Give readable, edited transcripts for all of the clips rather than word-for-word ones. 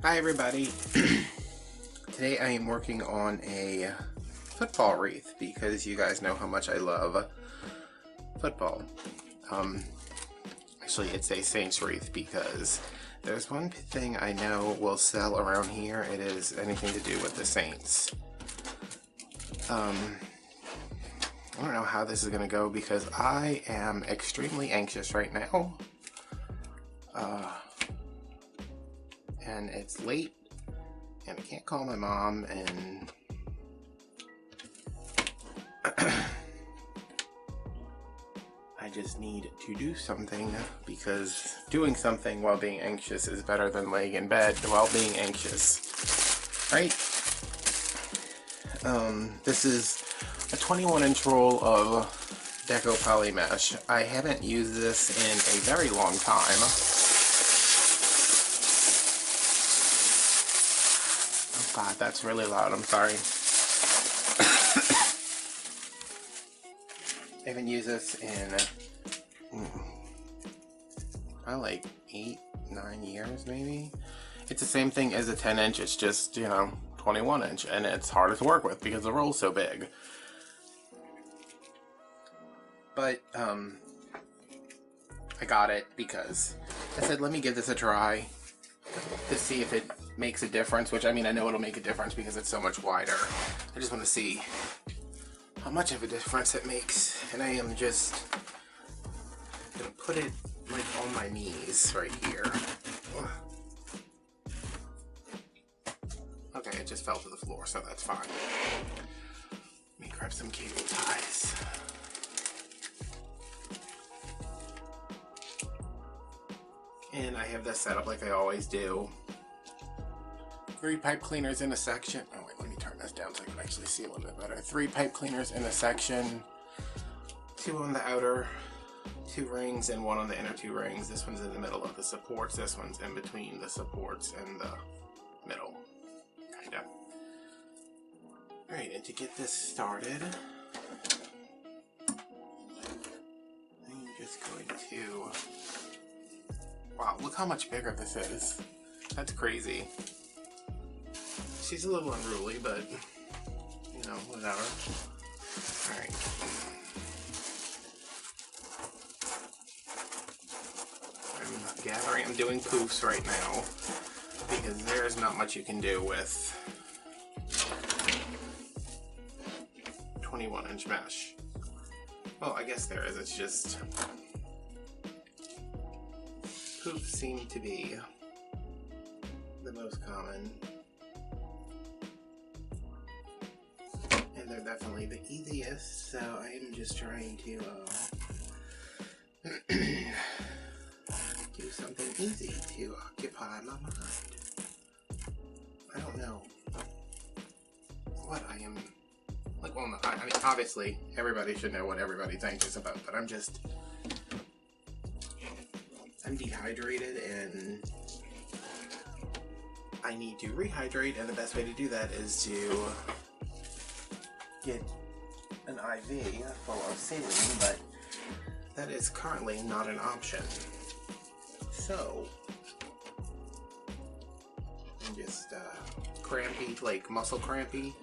Hi everybody. Today I am working on a football wreath because you guys know how much I love football. Actually it's a Saints wreath because there's one thing I know will sell around here. It is anything to do with the Saints. I don't know how this is going to go because I am extremely anxious right now. And it's late, and I can't call my mom, and I just need to do something because doing something while being anxious is better than laying in bed while being anxious, right? This is a 21-inch roll of Deco poly mesh. I haven't used this in a very long time. God, that's really loud, I'm sorry. I haven't used this in probably like 8-9 years maybe. It's the same thing as a 10-inch, it's just, 21-inch, and it's harder to work with because the roll's so big. But, I got it because I said, let me give this a try to see if it makes a difference, which I mean I know it'll make a difference because it's so much wider. I just want to see how much of a difference it makes, and I am just gonna put it like on my knees right here. Okay, it just fell to the floor, so that's fine. Let me grab some cable ties. And I have this set up like I always do. 3 pipe cleaners in a section. Oh wait, let me turn this down so I can actually see a little bit better. 3 pipe cleaners in a section. 2 on the outer 2 rings and 1 on the inner 2 rings. This one's in the middle of the supports. This one's in between the supports and the middle. Kinda. Alright, and to get this started, I'm just going to... Wow, look how much bigger this is. That's crazy. She's a little unruly, but, whatever. Alright. I'm doing poofs right now, because there's not much you can do with 21-inch mesh. Well, I guess there is, it's just... Poofs seem to be the most common. And they're definitely the easiest, so I am just trying to do something easy to occupy my mind. I don't know what I am... Like, well, I mean, obviously, everybody should know what everybody's anxious about, but I'm dehydrated and I need to rehydrate, and the best way to do that is to get an IV full of saline, but that is currently not an option. So I'm just crampy, like muscle crampy,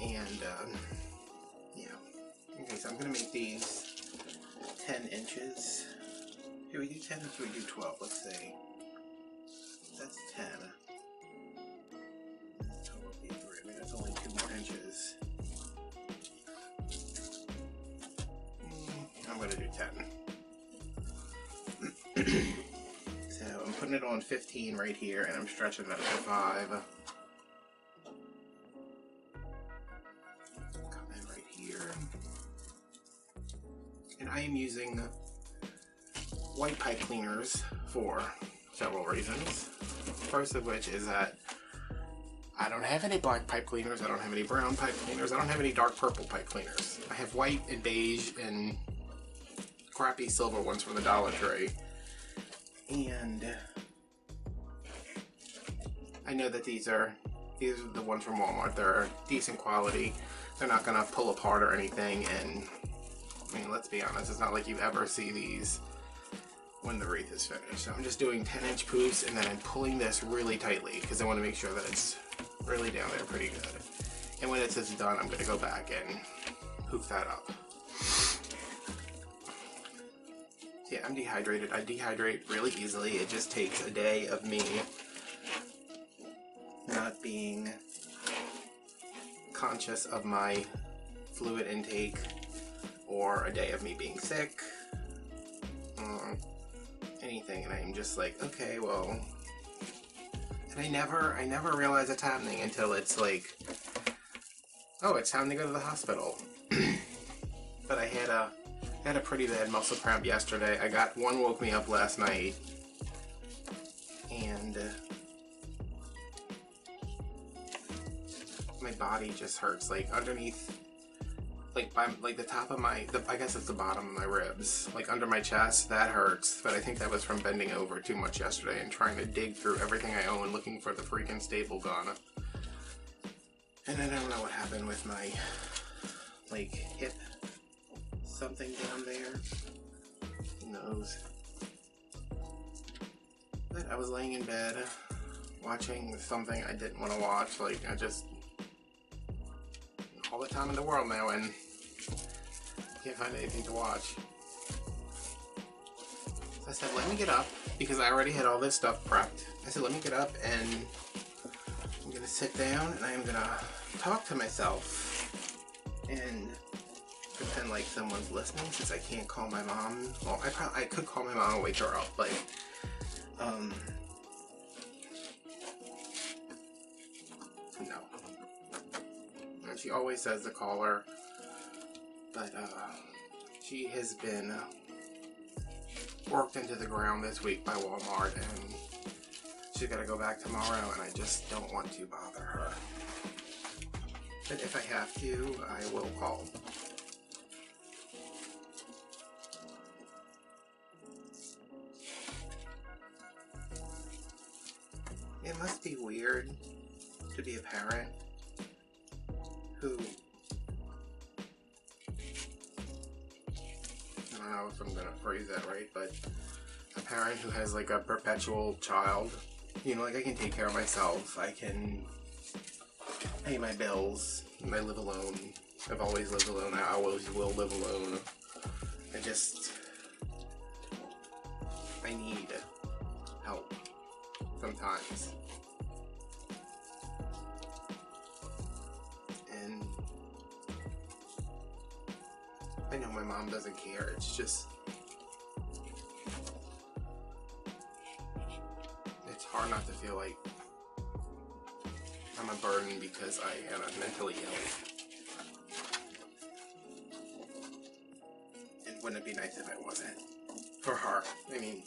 and yeah. Okay, so I'm gonna make these 10 inches. Should we do 10 or should we do 12? Let's see. That's 10. That's totally 3. I mean, that's only 2 more inches. I'm going to do 10. So I'm putting it on 15 right here, and I'm stretching that to 5. Come in right here. And I am using white pipe cleaners for several reasons. First of which is that I don't have any black pipe cleaners, I don't have any brown pipe cleaners, I don't have any dark purple pipe cleaners. I have white and beige and crappy silver ones from the Dollar Tree. And I know that these are the ones from Walmart. They're decent quality. They're not gonna pull apart or anything, and I mean, let's be honest, it's not like you ever see these when the wreath is finished. So I'm just doing 10-inch poofs, and then I'm pulling this really tightly because I want to make sure that it's really down there pretty good. And when it's done, I'm going to go back and poof that up. Yeah, I'm dehydrated. I dehydrate really easily. It just takes a day of me not being conscious of my fluid intake, or a day of me being sick, anything, and I'm just like, okay, well, and I never realize it's happening until it's like, oh, it's time to go to the hospital. But I had a pretty bad muscle cramp yesterday. One woke me up last night, and my body just hurts, like underneath, like the top of I guess it's the bottom of my ribs, like under my chest, that hurts. But I think that was from bending over too much yesterday and trying to dig through everything I own looking for the freaking staple gun. And I don't know what happened with my, like, hip, something down there, who knows. But I was laying in bed watching something I didn't want to watch, like, I just, all the time in the world now, and can't find anything to watch. So I said, let me get up, because I already had all this stuff prepped. I said, let me get up, and I'm gonna sit down, and I'm gonna talk to myself, and pretend like someone's listening, since I can't call my mom. Well, I could call my mom and wake her up, but, no. And she always says to call her, but, she has been worked into the ground this week by Walmart, and she's got to go back tomorrow, and I just don't want to bother her. But if I have to, I will call. It must be weird to be a parent who, I don't know if I'm gonna phrase that right, but a parent who has like a perpetual child. You know, like I can take care of myself, I can pay my bills, I live alone. I've always lived alone, I always will live alone. I need help sometimes. And I know my mom doesn't care, it's just, it's hard not to feel like I'm a burden because I am mentally ill. And wouldn't it be nice if I wasn't? For her. I mean,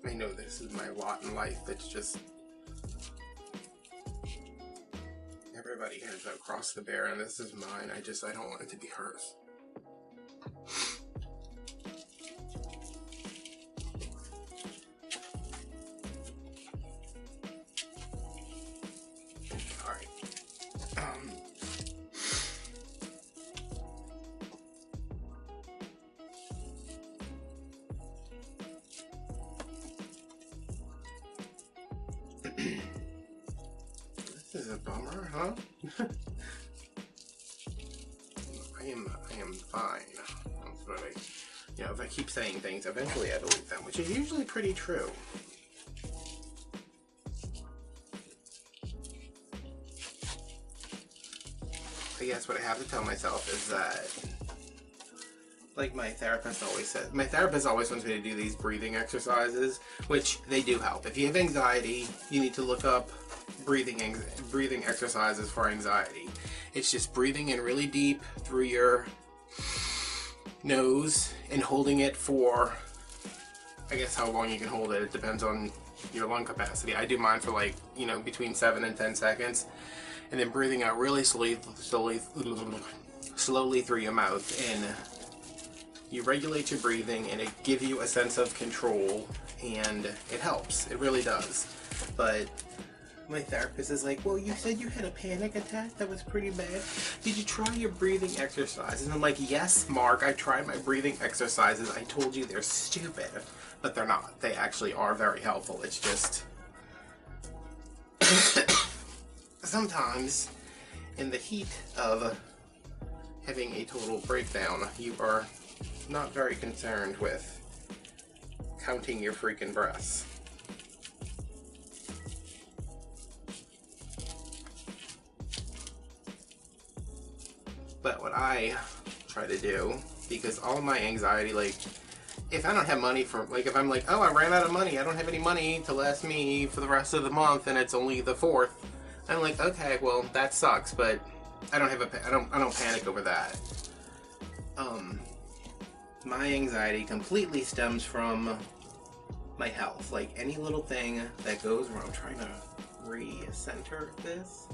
I know this is my lot in life. It's just, everybody has that cross to bear, and this is mine. I don't want it to be hers. Alright. This is a bummer, huh? I am fine. That's what if I keep saying things, eventually I believe them, which is usually pretty true. I guess what I have to tell myself is that, like my therapist always says, my therapist always wants me to do these breathing exercises, which they do help. If you have anxiety, you need to look up breathing exercises for anxiety. It's just breathing in really deep through your nose and holding it for, I guess how long you can hold it. It depends on your lung capacity. I do mine for like, between 7 and 10 seconds. And then breathing out really slowly through your mouth. And you regulate your breathing and it gives you a sense of control, and it helps. It really does. But my therapist is like, well, you said you had a panic attack that was pretty bad. Did you try your breathing exercises? And I'm like, yes, Mark, I tried my breathing exercises. I told you they're stupid, but they're not. They actually are very helpful. It's just sometimes in the heat of having a total breakdown, you are not very concerned with counting your freaking breaths. But what I try to do, because all of my anxiety, like, if I don't have money for, like, if I'm like, oh, I ran out of money, I don't have any money to last me for the rest of the month, and it's only the 4th, I'm like, okay, well, that sucks, but I don't panic over that. My anxiety completely stems from my health. Like, any little thing that goes wrong. I'm trying to re-center this.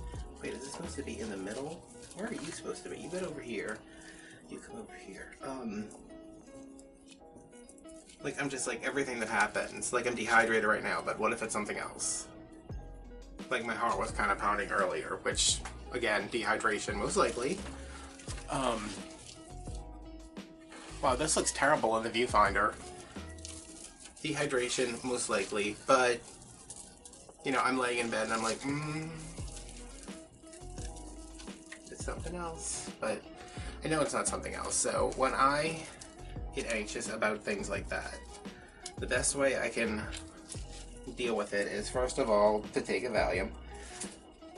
Wait, is this supposed to be in the middle? Where are you supposed to be? You get over here. You come over here. Like, I'm just like, everything that happens. Like, I'm dehydrated right now, but what if it's something else? Like, my heart was kind of pounding earlier, which, again, dehydration most likely. Wow, this looks terrible in the viewfinder. Dehydration most likely, but, you know, I'm laying in bed and I'm like, it's something else, but I know it's not something else. So when I get anxious about things like that, the best way I can deal with it is, first of all, to take a Valium.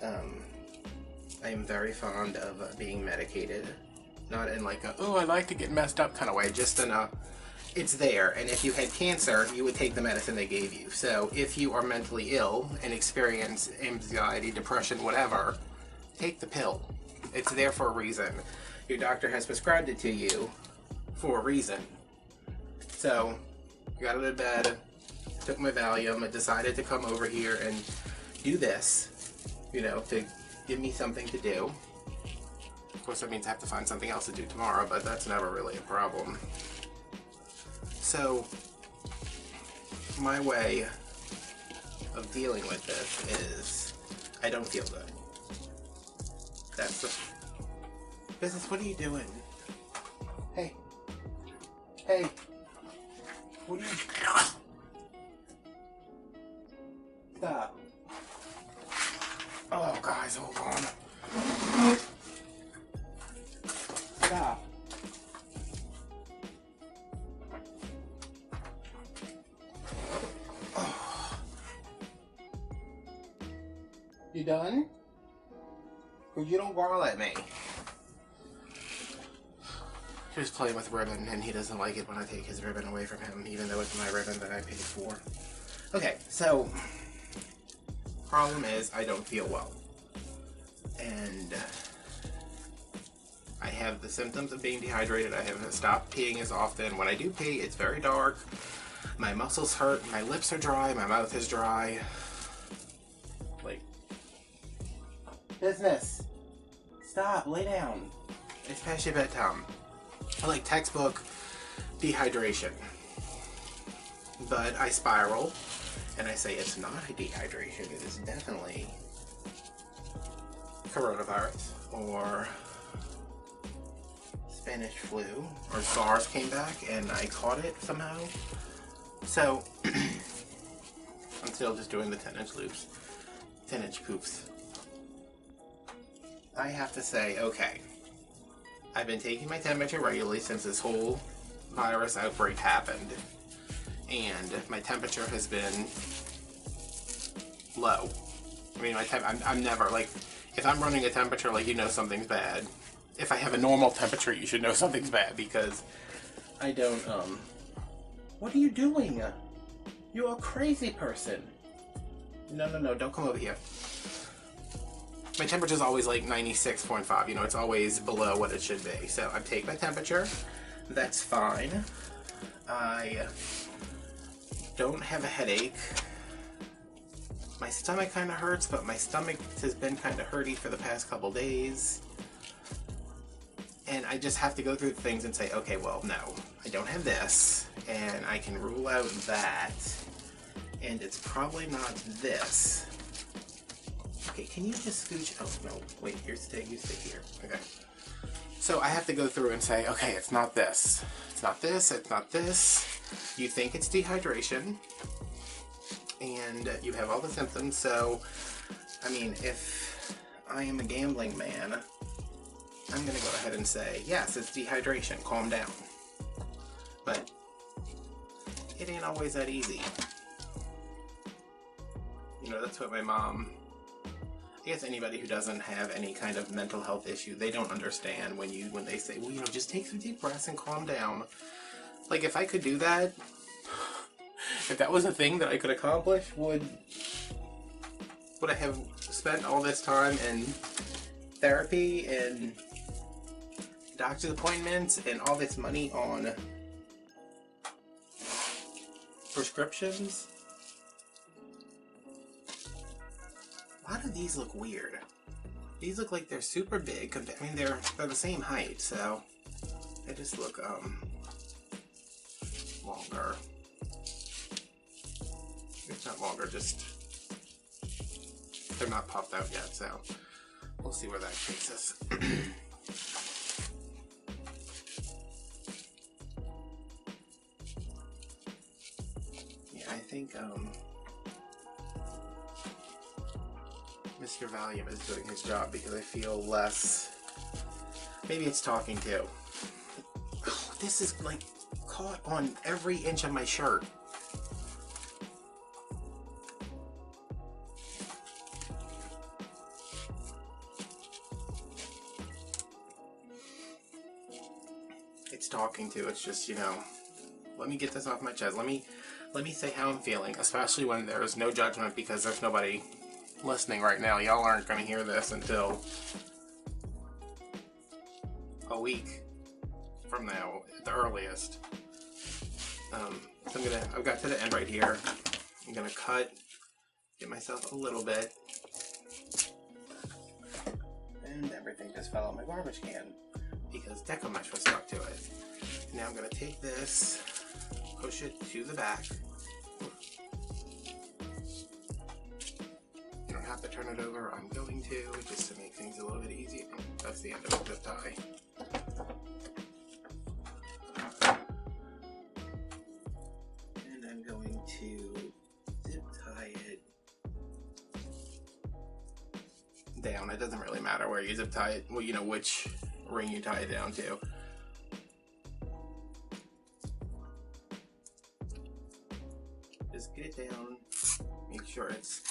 I am very fond of being medicated, not in like a, oh, I like to get messed up kind of way, just in a, it's there, and if you had cancer, you would take the medicine they gave you. So if you are mentally ill and experience anxiety, depression, whatever, take the pill. It's there for a reason. Your doctor has prescribed it to you for a reason. So, I got out of bed, took my Valium, I decided to come over here and do this, you know, to give me something to do. Of course, that means I have to find something else to do tomorrow, but that's never really a problem. So, my way of dealing with this is, I don't feel good. That's the business. What are you doing? Hey. Hey. What are you doing? Stop. Oh, guys, hold on. Stop. Oh. You done? Or you don't growl at me. He was playing with ribbon, and he doesn't like it when I take his ribbon away from him, even though it's my ribbon that I paid for. Okay, so, problem is, I don't feel well. And I have the symptoms of being dehydrated. I haven't stopped peeing as often. When I do pee, it's very dark. My muscles hurt, my lips are dry, my mouth is dry. Like, business. Stop, lay down. It's past your bedtime. I like textbook dehydration. But I spiral, and I say it's not a dehydration, it is definitely coronavirus, or Spanish flu, or SARS came back, and I caught it somehow. So, I'm still just doing the 10-inch loops, 10-inch poofs. I have to say, okay, I've been taking my temperature regularly since this whole virus outbreak happened, and my temperature has been low. I mean, I'm never, like, if I'm running a temperature, like, you know something's bad. If I have a normal temperature, you should know something's bad, because I don't, what are you doing? You're a crazy person. No, don't come over here. My temperature's always like 96.5, you know, it's always below what it should be. So I take my temperature, that's fine. I don't have a headache. My stomach kind of hurts, but my stomach has been kind of hurty for the past couple days. And I just have to go through things and say, okay, well, no, I don't have this, and I can rule out that, and it's probably not this. Okay, can you just scooch? Oh, no. Wait, you stay here. Okay. So I have to go through and say, okay, it's not this. It's not this. It's not this. You think it's dehydration. And you have all the symptoms. So, I mean, if I am a gambling man, I'm going to go ahead and say, yes, it's dehydration. Calm down. But it ain't always that easy. You know, that's what my mom... I guess anybody who doesn't have any kind of mental health issue, they don't understand when they say, well, you know, just take some deep breaths and calm down. Like, if I could do that, if that was a thing that I could accomplish, would I have spent all this time in therapy and doctor's appointments and all this money on prescriptions? A lot of these look weird. These look like they're super big. I mean, they're the same height, so they just look longer. It's not longer, just they're not popped out yet, so we'll see where that takes us. Yeah, I think Mr. Valium is doing his job because I feel less... Maybe it's talking to. Oh, this is like caught on every inch of my shirt. It's talking to. It's just, you know, let me get this off my chest. Let me say how I'm feeling, especially when there's no judgment because there's nobody listening right now. Y'all aren't going to hear this until a week from now at the earliest. So I've got to the end right here. I'm gonna cut, get myself a little bit, and everything just fell on my garbage can because Deco mesh was stuck to it. Now I'm gonna take this, push it to the back. Have to turn it over. I'm going to, just to make things a little bit easier. That's the end of the zip tie. And I'm going to zip tie it down. It doesn't really matter where you zip tie it, well, you know, which ring you tie it down to. Just get it down, make sure it's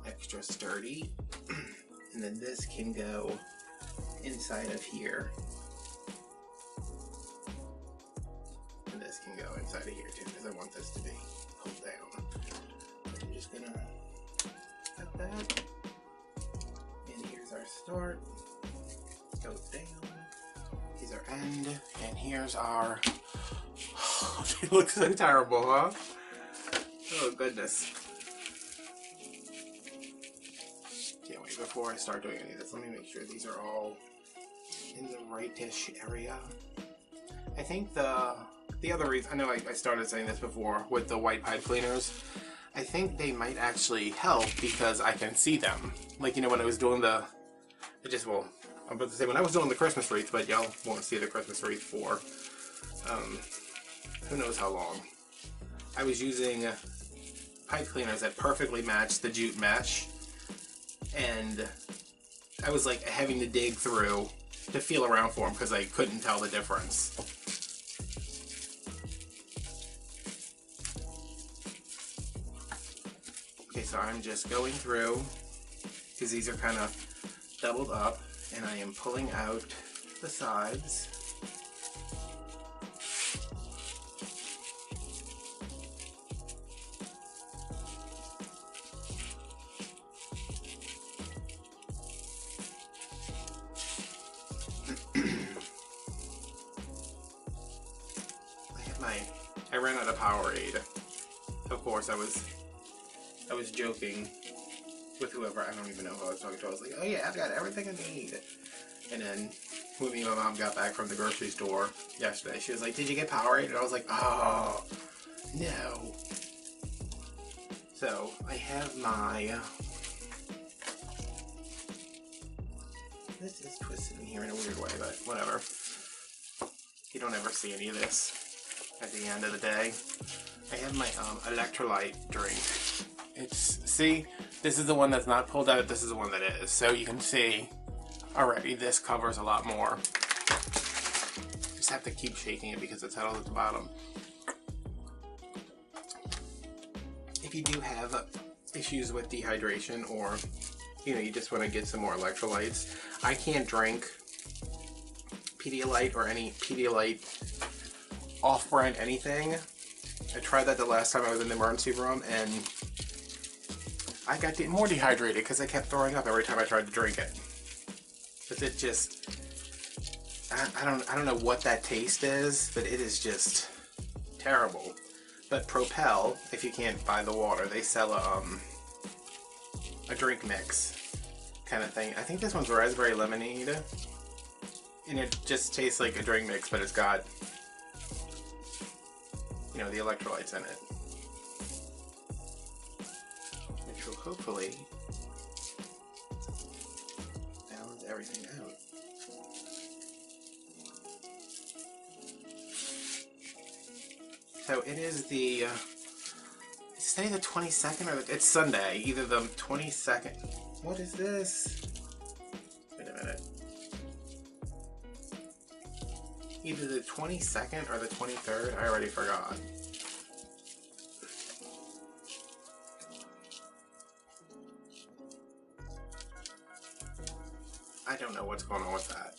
extra sturdy, and then this can go inside of here, and this can go inside of here too because I want this to be pulled down. I'm just gonna cut that, and here's our start, goes down, here's our end, and here's our... It looks so terrible, huh? Oh goodness. Before I start doing any of this, let me make sure these are all in the right-ish area. I think the other reason, I know I started saying this before with the white pipe cleaners, I think they might actually help because I can see them. Like, you know, when I was doing I'm about to say when I was doing the Christmas wreath, but y'all won't see the Christmas wreath for who knows how long. I was using pipe cleaners that perfectly matched the jute mesh, and I was like having to dig through to feel around for them because I couldn't tell the difference. Okay, so I'm just going through because these are kind of doubled up, and I am pulling out the sides. I ran out of Powerade. Of course, I was joking with whoever, I don't even know who I was talking to. I was like, oh yeah, I've got everything I need. And then when me and my mom got back from the grocery store yesterday, she was like, did you get Powerade? And I was like, oh, no. So I have my This is twisted in here in a weird way, but whatever. You don't ever see any of this at the end of the day. I have my electrolyte drink. See, this is the one that's not pulled out, this is the one that is. So you can see already this covers a lot more. Just have to keep shaking it because it's settled at the bottom. If you do have issues with dehydration, or you just want to get some more electrolytes, I can't drink Pedialyte or any Pedialyte off-brand anything. I tried that the last time I was in the emergency room, and I got more dehydrated because I kept throwing up every time I tried to drink it. But it just, I don't know what that taste is, but it is just terrible. But Propel, if you can't buy the water, they sell a drink mix kind of thing. I think this one's raspberry lemonade, and it just tastes like a drink mix, but it's got, the electrolytes in it, which will hopefully balance everything out. So it is the, say the 22nd, or it's Sunday, either the 22nd. What is this? Wait a minute. Either the 22nd or the 23rd, I already forgot. I don't know what's going on with that.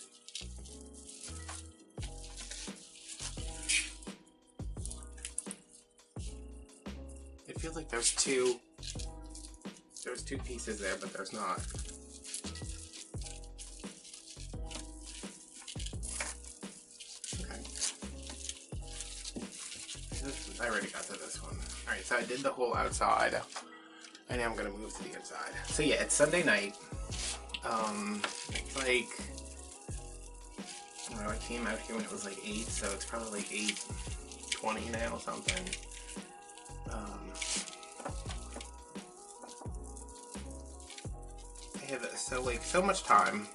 It feels like there's two pieces there, but there's not. I already got to this one. Alright, so I did the whole outside, and now I'm going to move to the inside. So yeah, it's Sunday night. It's like, I don't know, I came out here when it was like 8, so it's probably like 8:20 now, something. I have so much time.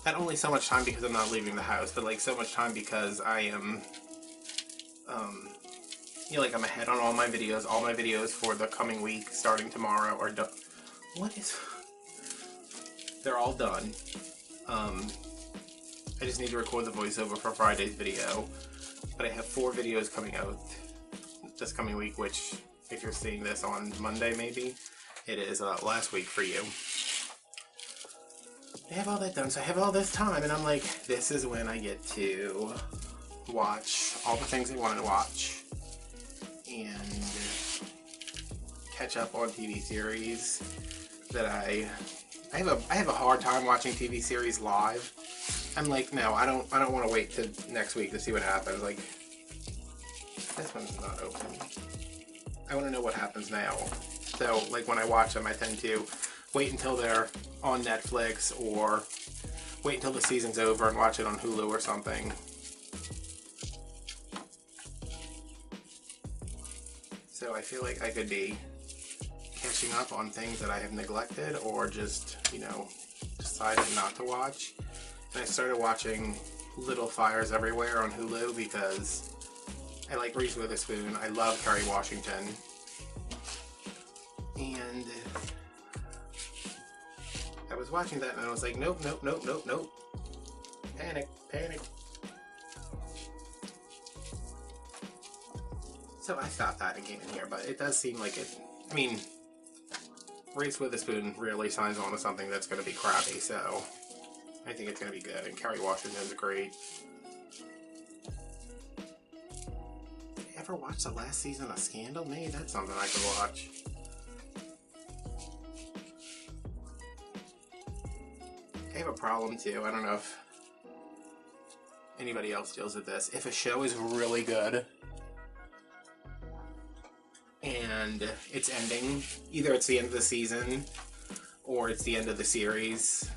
Not only so much time because I'm not leaving the house, but like so much time because I am, I'm ahead on all my videos. All my videos for the coming week, starting tomorrow, are done. They're all done. I just need to record the voiceover for Friday's video. But I have 4 videos coming out this coming week, which, if you're seeing this on Monday maybe, it is last week for you. I have all that done, so I have all this time, and I'm like, this is when I get to watch all the things I wanted to watch and catch up on TV series that I have a hard time watching TV series live. I'm like, no, I don't want to wait till next week to see what happens. Like, this one's not open. I want to know what happens now. So, like, when I watch them, I tend to wait until they're on Netflix, or wait until the season's over and watch it on Hulu or something. So I feel like I could be catching up on things that I have neglected, or just, decided not to watch. And I started watching Little Fires Everywhere on Hulu because I like Reese Witherspoon. I love Kerry Washington. And I was watching that and I was like, nope. Panic. So I stopped that and came in here, but it does seem like it, Reese Witherspoon rarely signs on to something that's going to be crappy, so I think it's going to be good, and Kerry Washington's great. Did you ever watch the last season of Scandal? Maybe that's something I could watch. I have a problem too, I don't know if anybody else deals with this. If a show is really good and it's ending, either it's the end of the season or it's the end of the series,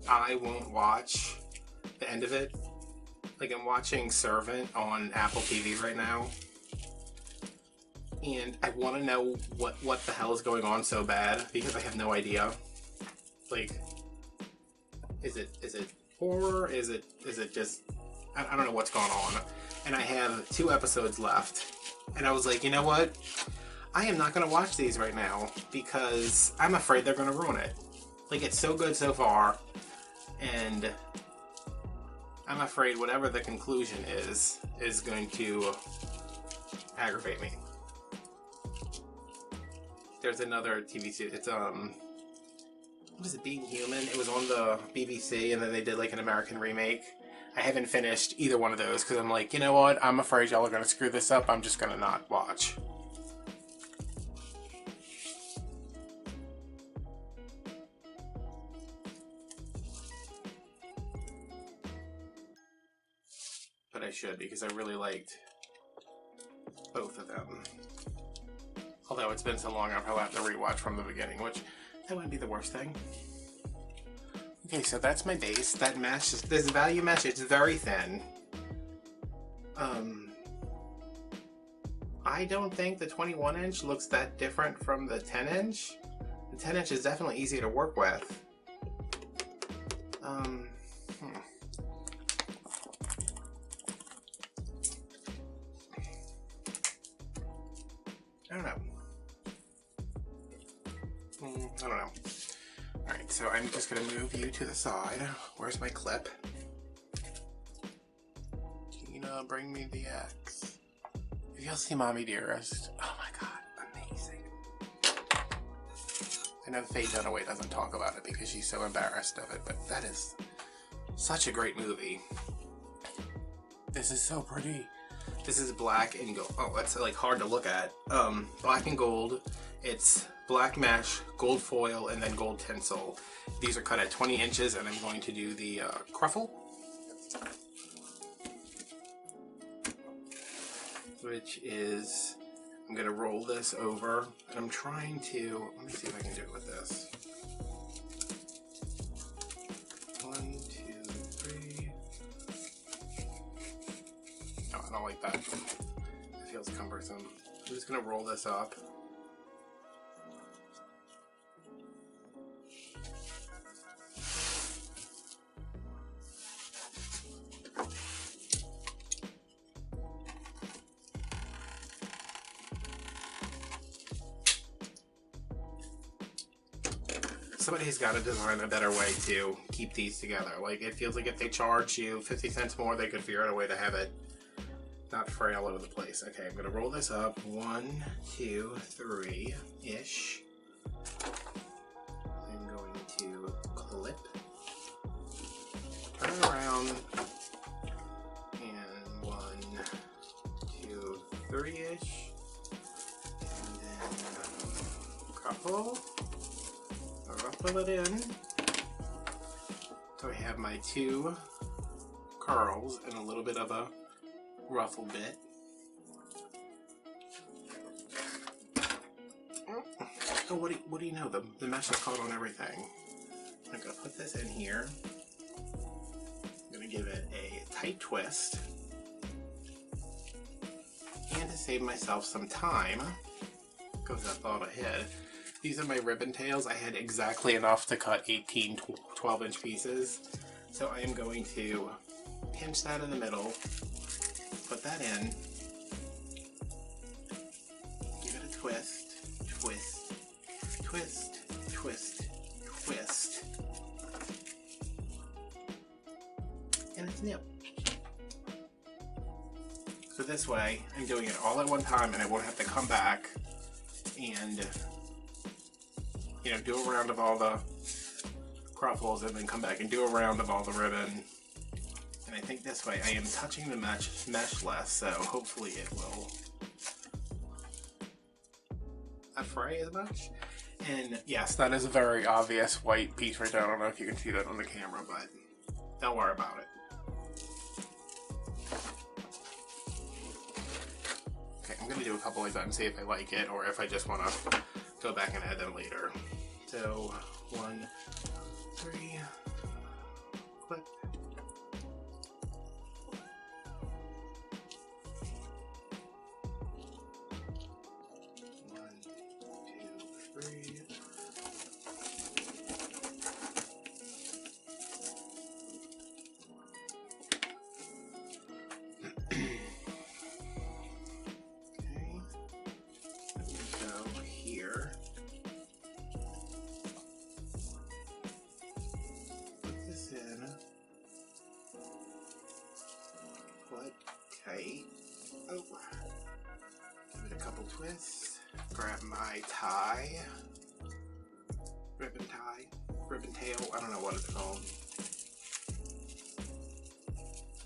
I won't watch the end of it. Like, I'm watching Servant on Apple TV right now, and I want to know what the hell is going on so bad, because I have no idea. Like, Is it horror? Is it just, I don't know what's going on. And I have 2 episodes left. And I was like, you know what? I am not going to watch these right now because I'm afraid they're going to ruin it. Like, it's so good so far, and I'm afraid whatever the conclusion is going to aggravate me. There's another TV series. It's what is it? Being Human. It was on the BBC, and then they did like an American remake. I haven't finished either one of those because I'm like, you know what? I'm afraid y'all are gonna screw this up. I'm just gonna not watch. But I should, because I really liked both of them. Although it's been so long, I'll probably have to rewatch from the beginning, which that wouldn't be the worst thing. Okay, so that's my base. That mesh, this value mesh, it's very thin. I don't think the 21-inch looks that different from the 10-inch. The 10-inch is definitely easier to work with. I don't know. I don't know. Alright, so I'm just going to move you to the side. Where's my clip? Tina, bring me the X. If you'll see Mommy Dearest. Oh my god, amazing. I know Faye Dunaway doesn't talk about it because she's so embarrassed of it, but that is such a great movie. This is so pretty. This is black and gold. Oh, that's like hard to look at. Black and gold. It's black mesh, gold foil, and then gold tinsel. These are cut at 20 inches, and I'm going to do the cruffle, which is, I'm going to roll this over, and I'm trying to, let me see if I can do it with this. 1, 2, 3. No, I don't like that. It feels cumbersome. I'm just going to roll this up. Somebody's got to design a better way to keep these together. Like, it feels like if they charge you 50 cents more, they could figure out a way to have it not fray all over the place. Okay, I'm going to roll this up. 1, 2, 3-ish. I'm going to clip, turn around, and 1, 2, 3-ish. And then couple. Ruffle it in. So I have my 2 curls and a little bit of a ruffle bit. Oh, what do you know? The mesh is caught on everything. I'm gonna put this in here. I'm gonna give it a tight twist. And to save myself some time, because I thought ahead, these are my ribbon tails. I had exactly enough to cut 18 12-inch pieces. So I am going to pinch that in the middle, put that in, give it a twist, twist, twist, twist, twist, and it's new. So this way, I'm doing it all at one time and I won't have to come back and, you know, do a round of all the cruffles and then come back and do a round of all the ribbon. And I think this way I am touching the mesh less, so hopefully it will not fray as much. And yes, that is a very obvious white piece right there. I don't know if you can see that on the camera, but don't worry about it. Okay, I'm going to do a couple of these and see if I like it or if I just want to go back and add them later. So 1, 3, clip. 1, 2, 3. here. Put this in. Quite tight. Oh. Give it a couple twists. Grab my tie. Ribbon tie. Ribbon tail. I don't know what it's called.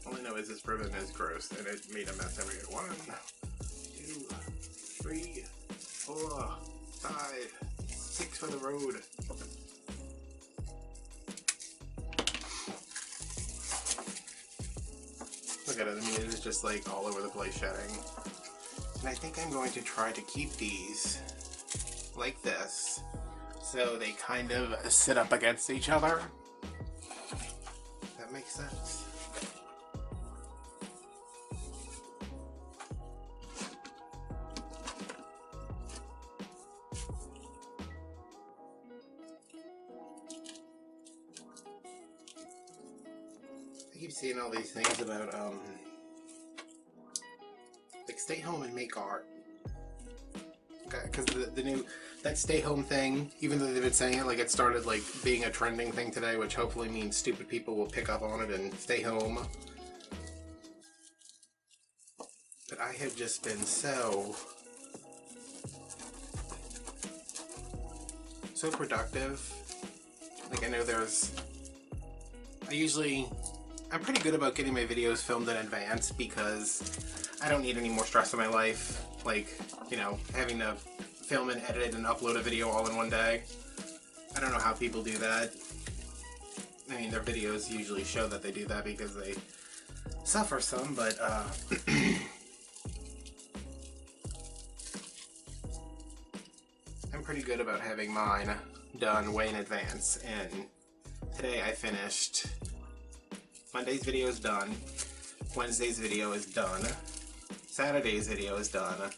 All I know is this ribbon is gross and it made a mess every day. 1, 2, 3, 4, 5, 6 for the road. Look at it, I mean, it is just like all over the place shedding. And I think I'm going to try to keep these like this so they kind of sit up against each other. That makes sense. I keep seeing all these things about like stay home and make art, because the new that stay home thing, even though they've been saying it, like it started like being a trending thing today, which hopefully means stupid people will pick up on it and stay home. But I have just been so productive. Like I know I'm pretty good about getting my videos filmed in advance because I don't need any more stress in my life. Like, you know, having to film and edit and upload a video all in one day. I don't know how people do that. I mean, their videos usually show that they do that because they suffer some, but I'm pretty good about having mine done way in advance. And today I finished Monday's video is done, Wednesday's video is done, Saturday's video is done.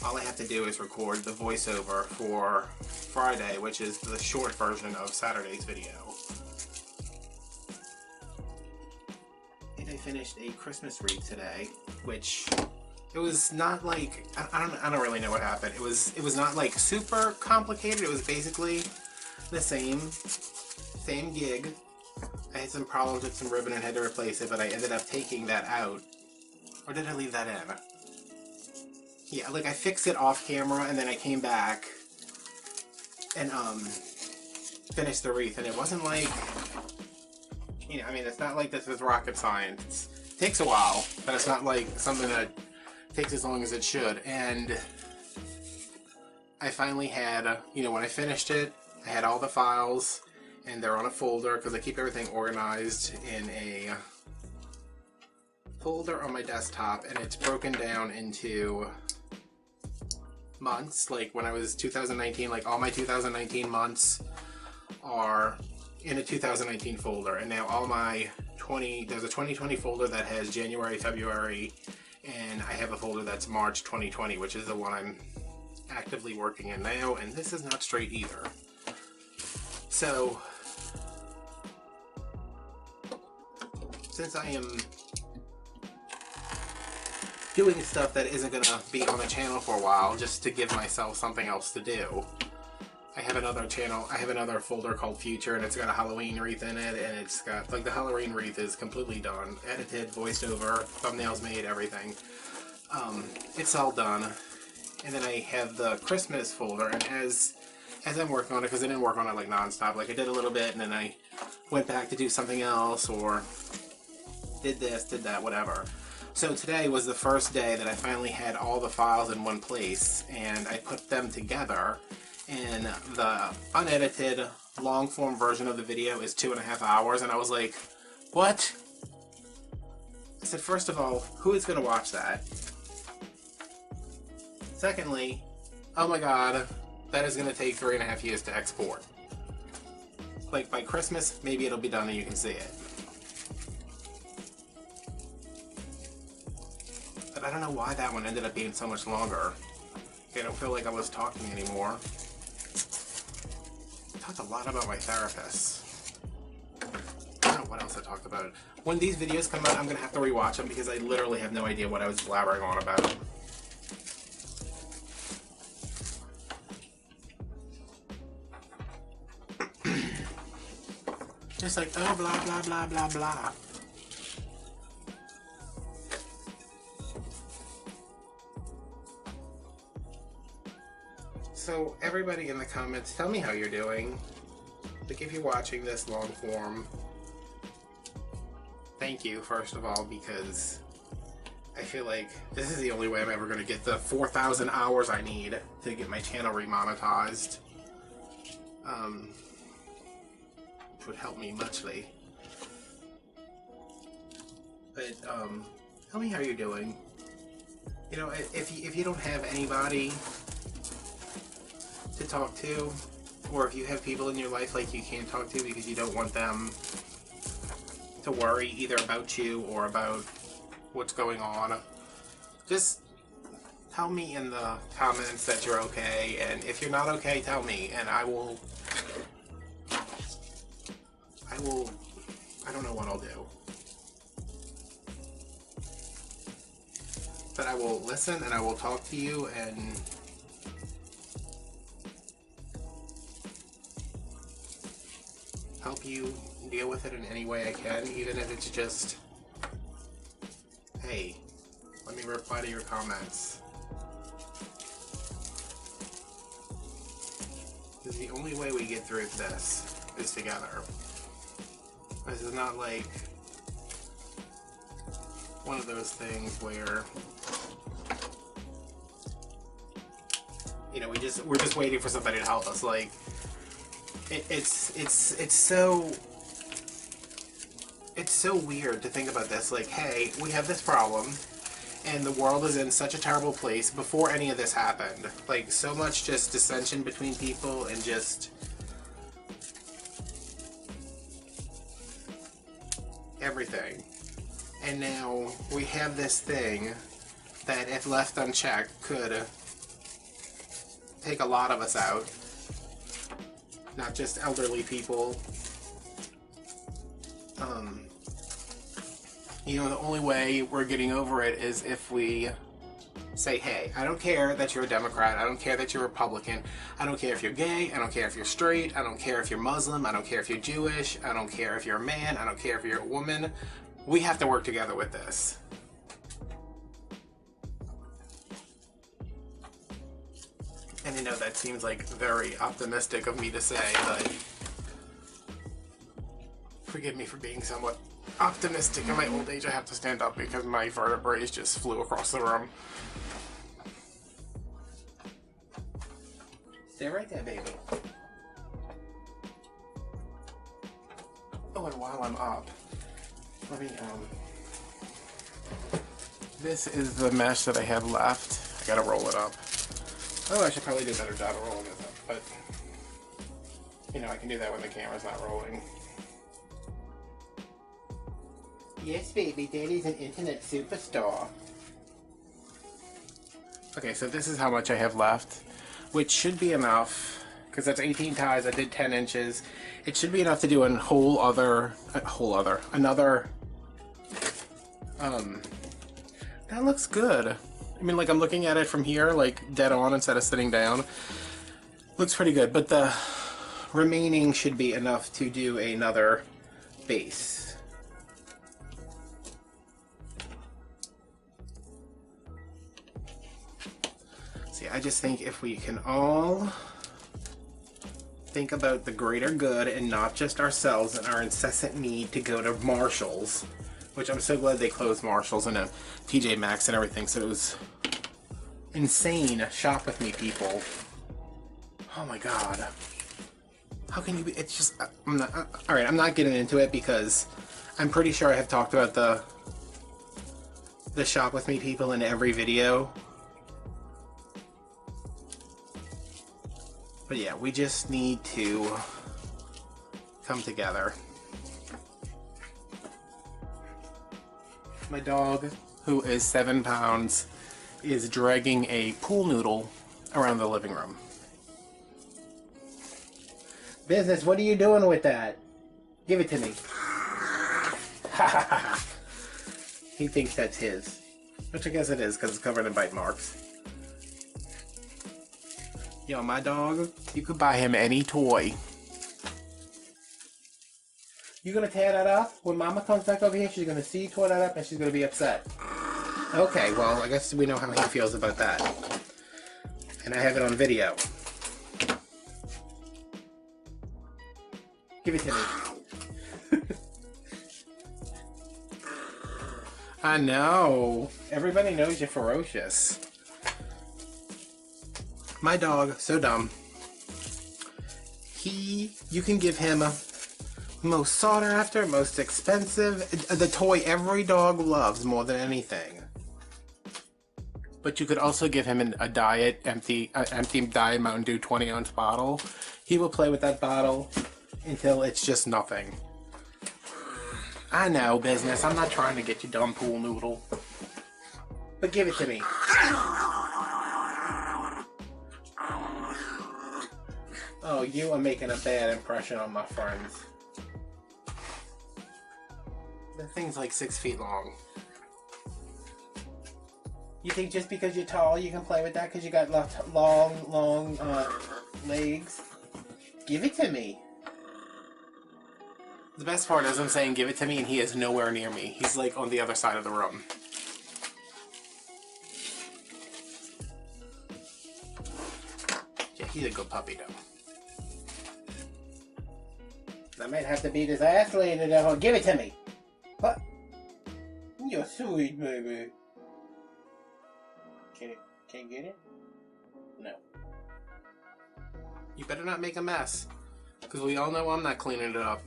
All I have to do is record the voiceover for Friday, which is the short version of Saturday's video. And I finished a Christmas wreath today, which it was not like, I don't really know what happened. It was not like super complicated. It was basically the same gig. I had some problems with some ribbon and had to replace it, but I ended up taking that out. Or did I leave that in? Yeah, like I fixed it off camera and then I came back and finished the wreath, and it wasn't like, you know, I mean, it's not like this is rocket science. It takes a while, but it's not like something that takes as long as it should. And I finally had, you know, when I finished it, I had all the files and they're on a folder because I keep everything organized in a folder on my desktop, and it's broken down into months. Like when I was 2019, like all my 2019 months are in a 2019 folder, and now all my there's a 2020 folder that has January, February, and I have a folder that's March 2020, which is the one I'm actively working in now, and this is not straight either. So since I am doing stuff that isn't going to be on the channel for a while, just to give myself something else to do, I have another channel, I have another folder called Future, and it's got a Halloween wreath in it, and it's got, like, the Halloween wreath is completely done, edited, voiced over, thumbnails made, everything. It's all done. And then I have the Christmas folder, and as I'm working on it, because I didn't work on it like non-stop, like I did a little bit, and then I went back to do something else, or did this, did that, whatever. So today was the first day that I finally had all the files in one place, and I put them together, and the unedited long form version of the video is 2.5 hours, and I was like, what? I said, first of all, who is going to watch that? Secondly, oh my god, that is going to take 3.5 years to export. Like by Christmas, maybe it'll be done and you can see it. But I don't know why that one ended up being so much longer. I don't feel like I was talking anymore. I talked a lot about my therapist. I don't know what else I talked about. When these videos come out, I'm going to have to rewatch them because I literally have no idea what I was blabbering on about. Just like, oh, blah, blah, blah, blah, blah. So, everybody in the comments, tell me how you're doing. Like, if you're watching this long form, thank you, first of all, because I feel like this is the only way I'm ever going to get the 4,000 hours I need to get my channel remonetized. Which would help me muchly. But, tell me how you're doing. You know, if you don't have anybody to talk to, or if you have people in your life like you can't talk to because you don't want them to worry either about you or about what's going on, just tell me in the comments that you're okay, and if you're not okay, tell me, and I don't know what I'll do, but I will listen and I will talk to you and help you deal with it in any way I can, even if it's just, hey, let me reply to your comments. Because the only way we get through this is together. This is not like one of those things where, you know, we're just waiting for somebody to help us. Like, it's so weird to think about this. Like, hey, we have this problem, and the world is in such a terrible place before any of this happened. Like, so much just dissension between people and just everything. And now we have this thing that, if left unchecked, could take a lot of us out. Not just elderly people. You know, the only way we're getting over it is if we say, hey, I don't care that you're a Democrat, I don't care that you're Republican, I don't care if you're gay, I don't care if you're straight, I don't care if you're Muslim, I don't care if you're Jewish, I don't care if you're a man, I don't care if you're a woman. We have to work together with this. And I know that seems like very optimistic of me to say, but forgive me for being somewhat optimistic. In my old age, I have to stand up because my vertebrae just flew across the room. Stay right there, baby. Oh, and while I'm up, let me, this is the mesh that I have left. I gotta roll it up. Oh, I should probably do a better job of rolling this up, but, you know, I can do that when the camera's not rolling. Yes, baby, Daddy's an internet superstar. Okay, so this is how much I have left, which should be enough, because that's 18 ties, I did 10 inches. It should be enough to do another, that looks good. I mean, like, I'm looking at it from here, like, dead on instead of sitting down. Looks pretty good, but the remaining should be enough to do another base. See, I just think if we can all think about the greater good and not just ourselves and our incessant need to go to Marshall's, which I'm so glad they closed Marshall's and a TJ Maxx and everything, so it was insane. Shop with me, people. Oh my god. How can you be, it's just, I'm not, alright, I'm not getting into it because I'm pretty sure I have talked about the shop with me people in every video. But yeah, we just need to come together. My dog, who is 7 pounds, is dragging a pool noodle around the living room. Business, what are you doing with that? Give it to me. He thinks that's his. Which I guess it is, because it's covered in bite marks. Yo, my dog, you could buy him any toy. You gonna tear that up? When Mama comes back over here, she's gonna see you tore that up and she's gonna be upset. Okay, well, I guess we know how he feels about that. And I have it on video. Give it to me. I know. Everybody knows you're ferocious. My dog, so dumb. You can give him most sought after, most expensive, the toy every dog loves more than anything. But you could also give him a diet, empty Diet Mountain Dew 20-ounce bottle. He will play with that bottle until it's just nothing. I know, business. I'm not trying to get you dumb pool noodle. But give it to me. Oh, you are making a bad impression on my friends. The thing's like 6 feet long. You think just because you're tall you can play with that because you got long legs? Give it to me. The best part is I'm saying give it to me and he is nowhere near me. He's like on the other side of the room. Yeah, he's a good puppy though. I might have to beat his ass later though. Give it to me. What? You're sweet, baby. Can you get it? No. You better not make a mess. Because we all know I'm not cleaning it up.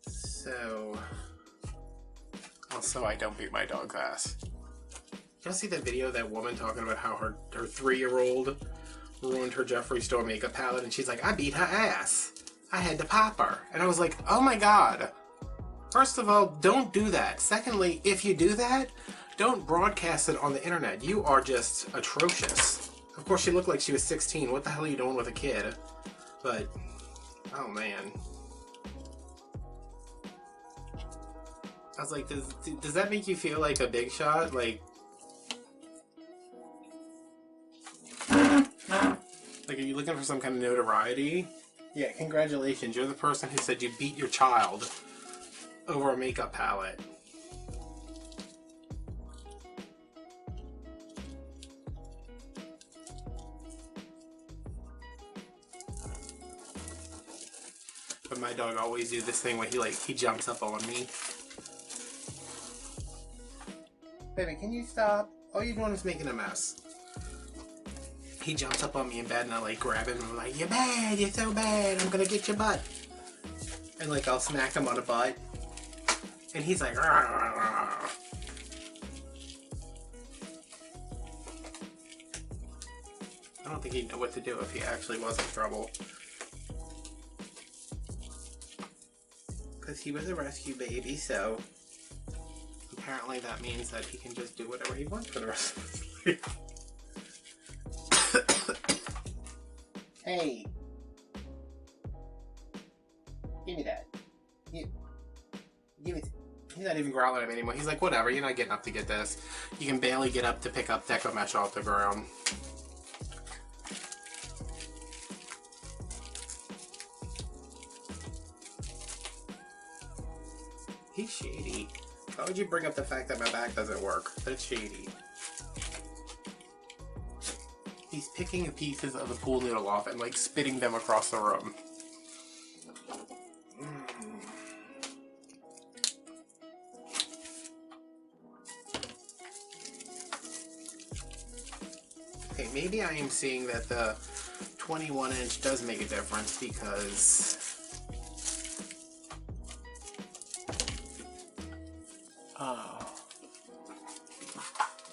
So... Also, I don't beat my dog's ass. Y'all see that video of that woman talking about how her 3-year-old ruined her Jeffree Star makeup palette and she's like, I beat her ass. I had to pop her. And I was like, oh my god. First of all, don't do that. Secondly, if you do that, don't broadcast it on the internet. You are just atrocious. Of course, she looked like she was 16. What the hell are you doing with a kid? But, oh man. I was like, does that make you feel like a big shot? Like are you looking for some kind of notoriety? Yeah, congratulations. You're the person who said you beat your child over a makeup palette. But my dog always do this thing where he jumps up on me. Baby, can you stop? All you're doing is making a mess. He jumps up on me in bed and I like grab him and I'm like, you're bad, you're so bad, I'm gonna get your butt. And like I'll smack him on the butt. And he's like, rah, rah, rah. I don't think he'd know what to do if he actually was in trouble. Because he was a rescue baby, so apparently that means that he can just do whatever he wants for the rest of his life. Hey. Give me that. Give it. He's not even growling at me anymore. He's like, whatever, you're not getting up to get this. You can barely get up to pick up Deco mesh off the ground. He's shady. Why would you bring up the fact that my back doesn't work? That's shady. He's picking pieces of the pool noodle off and like spitting them across the room. Okay, maybe I am seeing that the 21-inch does make a difference because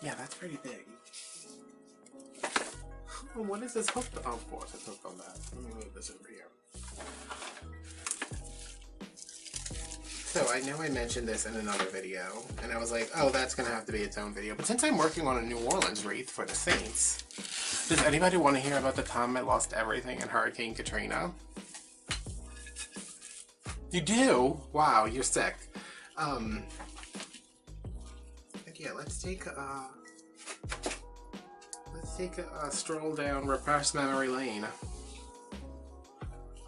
yeah, that's pretty big. What is this hooked on? Oh, of course it's hooked on that. Let me move this over here. So I know I mentioned this in another video, and I was like, oh, that's going to have to be its own video. But since I'm working on a New Orleans wreath for the Saints, does anybody want to hear about the time I lost everything in Hurricane Katrina? You do? Wow, you're sick. But yeah, let's take Let's take a stroll down repressed memory lane.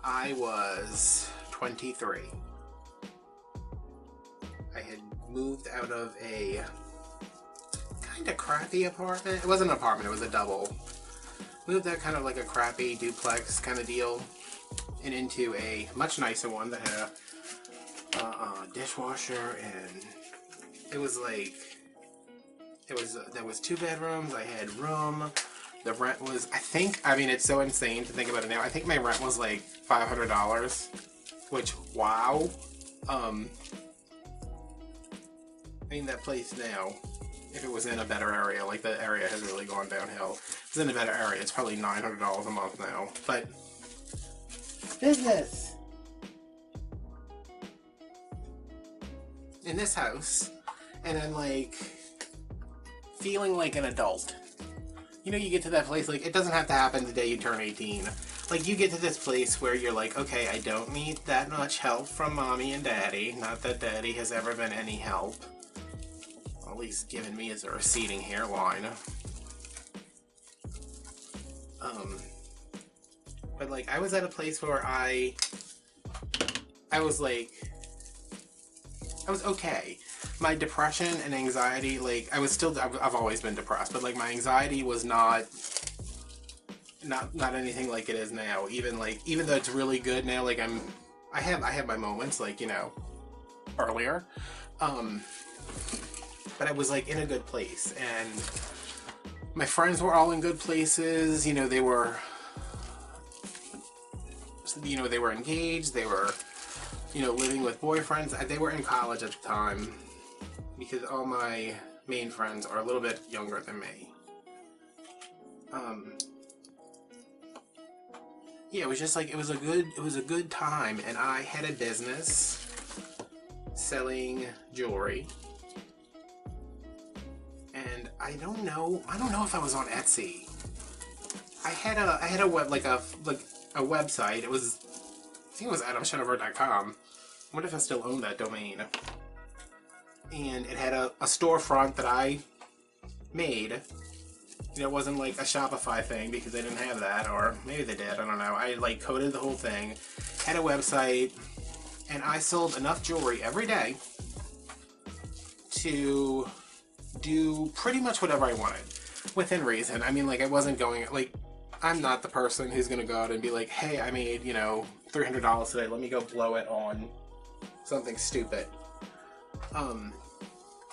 I was 23. I had moved out of a kind of crappy apartment. It wasn't an apartment, it was a double. Moved out kind of like a crappy duplex kind of deal and into a much nicer one that had a dishwasher, and it was like, there was 2 bedrooms, I had room. The rent was, I mean, it's so insane to think about it now. I think my rent was like $500, which, wow. I mean, that place now, if it was in a better area, like the area has really gone downhill. If it's in a better area, it's probably $900 a month now. But, business! In this house, and I'm like, feeling like an adult. You know, you get to that place, like, it doesn't have to happen the day you turn 18. Like, you get to this place where you're like, okay, I don't need that much help from mommy and daddy. Not that daddy has ever been any help. All he's given me is a receding hairline. But, like, I was at a place where I was like, I was okay. My depression and anxiety, like, I've always been depressed, but like my anxiety was not anything like it is now. Even though it's really good now, like I have my moments, like, you know, earlier, but I was like in a good place, and my friends were all in good places. You know, they were engaged, they were, you know, living with boyfriends. They were in college at the time, because all my main friends are a little bit younger than me. Yeah, it was just like, it was a good time, and I had a business selling jewelry. And I don't know if I was on Etsy. I had a website. I think it was adamshonover.com. I wonder if I still own that domain. And it had a storefront that I made. You know, it wasn't like a Shopify thing, because they didn't have that, or maybe they did, I don't know. I like coded the whole thing, had a website, and I sold enough jewelry every day to do pretty much whatever I wanted, within reason. I mean, like, I wasn't going, like, I'm not the person who's gonna go out and be like, hey, I made, you know, $300 today, let me go blow it on something stupid.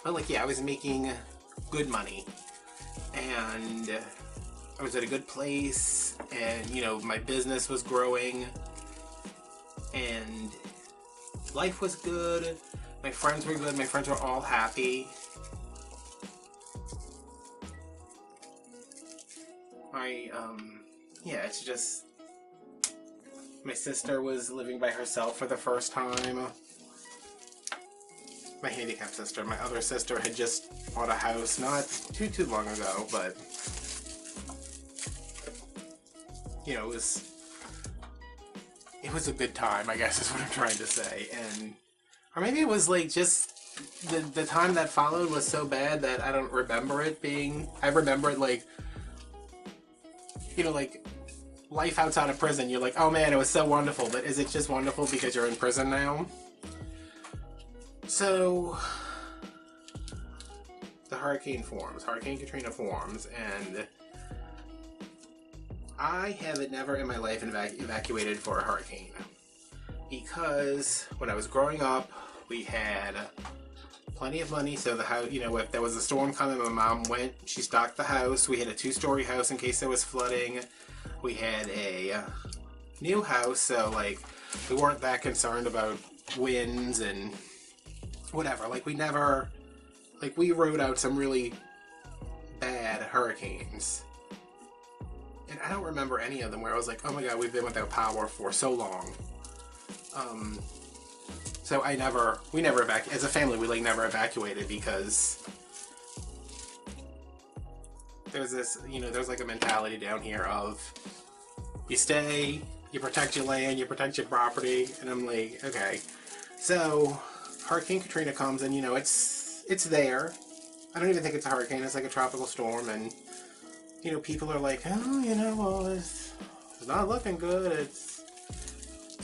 But like, yeah, I was making good money, and I was at a good place, and, you know, my business was growing, and life was good, my friends were good, my friends were all happy. Yeah, it's just, my sister was living by herself for the first time. My handicapped sister. My other sister had just bought a house not too long ago, but, you know, it was a good time, I guess is what I'm trying to say. And, or maybe it was like just the time that followed was so bad that I don't remember it being, I remember it like, you know, like life outside of prison. You're like, oh man, it was so wonderful, but is it just wonderful because you're in prison now? So, the Hurricane Katrina forms, and I have never in my life evacuated for a hurricane, because when I was growing up, we had plenty of money, so the house, you know, if there was a storm coming, my mom went, she stocked the house. We had a 2-story house in case there was flooding. We had a new house, so like, we weren't that concerned about winds and whatever. Like, we never, like, we rode out some really bad hurricanes, and I don't remember any of them where I was like, oh my god, we've been without power for so long. So we never as a family, we like never evacuated, because there's this, you know, there's like a mentality down here of, you stay, you protect your land, you protect your property, and I'm like, okay. So Hurricane Katrina comes, and, you know, it's there. I don't even think it's a hurricane, it's like a tropical storm, and you know, people are like, oh, you know, well, it's not looking good. It's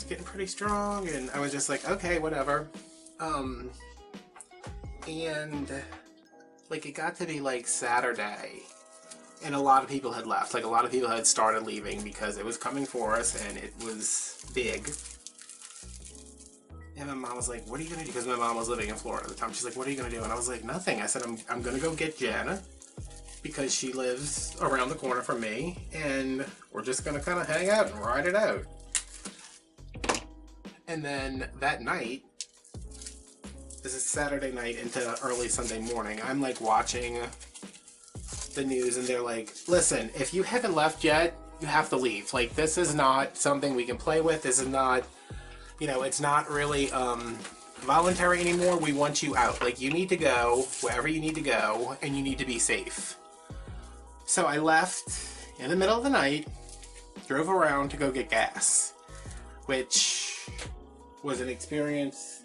getting pretty strong. And I was just like, okay, whatever. And like it got to be like Saturday, and a lot of people had left. Like a lot of people had started leaving because it was coming for us and it was big. And my mom was like, what are you gonna do? Because my mom was living in Florida at the time. She's like, what are you gonna do? And I was like, nothing. I said, I'm gonna go get Jen because she lives around the corner from me, and we're just gonna kind of hang out and ride it out. And then that night, this is Saturday night into early Sunday morning, I'm like watching the news and they're like, listen, if you haven't left yet, you have to leave. Like, this is not something we can play with. This is not, you know, it's not really voluntary anymore. We want you out. Like, you need to go wherever you need to go, and you need to be safe. So I left in the middle of the night, drove around to go get gas, which was an experience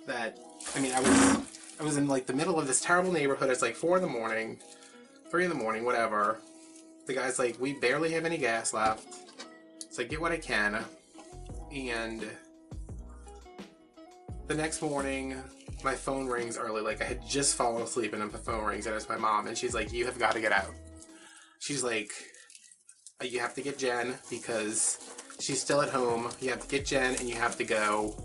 that, I mean, I was in like the middle of this terrible neighborhood. It's like 4 in the morning, 3 in the morning, whatever. The guy's like, we barely have any gas left. So I get what I can. And the next morning, my phone rings early. Like, I had just fallen asleep and the phone rings and it's my mom. And she's like, you have got to get out. She's like, you have to get Jen because she's still at home. You have to get Jen and you have to go,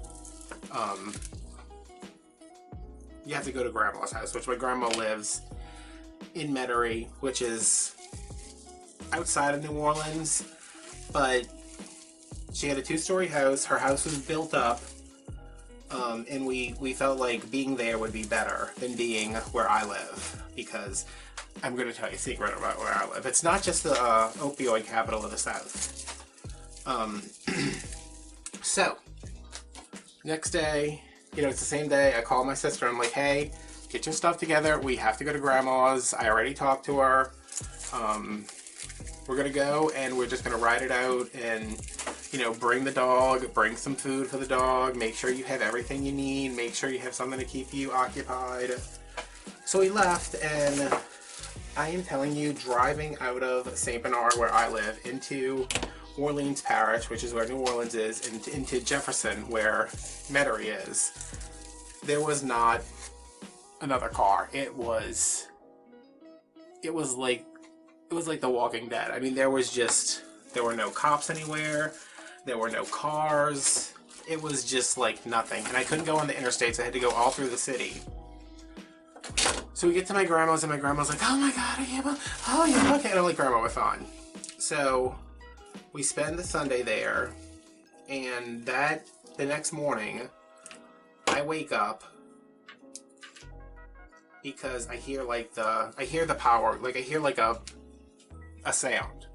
you have to go to Grandma's house, which my grandma lives in Metairie, which is outside of New Orleans, but she had a 2-story house. Her house was built up, and we felt like being there would be better than being where I live, because I'm going to tell you a secret about where I live. It's not just the opioid capital of the South. So, next day, you know, it's the same day, I call my sister. I'm like, hey, get your stuff together. We have to go to Grandma's. I already talked to her. We're going to go, and we're just going to ride it out and, you know, bring the dog, bring some food for the dog, make sure you have everything you need, make sure you have something to keep you occupied. So we left, and I am telling you, driving out of St. Bernard, where I live, into Orleans Parish, which is where New Orleans is, and into Jefferson, where Metairie is, there was not another car. It was like The Walking Dead. I mean, there were no cops anywhere. There were no cars. It was just like nothing. And I couldn't go on the interstates. I had to go all through the city. So we get to my grandma's, and my grandma's like, oh my God, I can't believe, oh yeah, okay. And I'm like, Grandma, we're fine. So we spend the Sunday there, and the next morning, I wake up because I hear the power, like I hear like a sound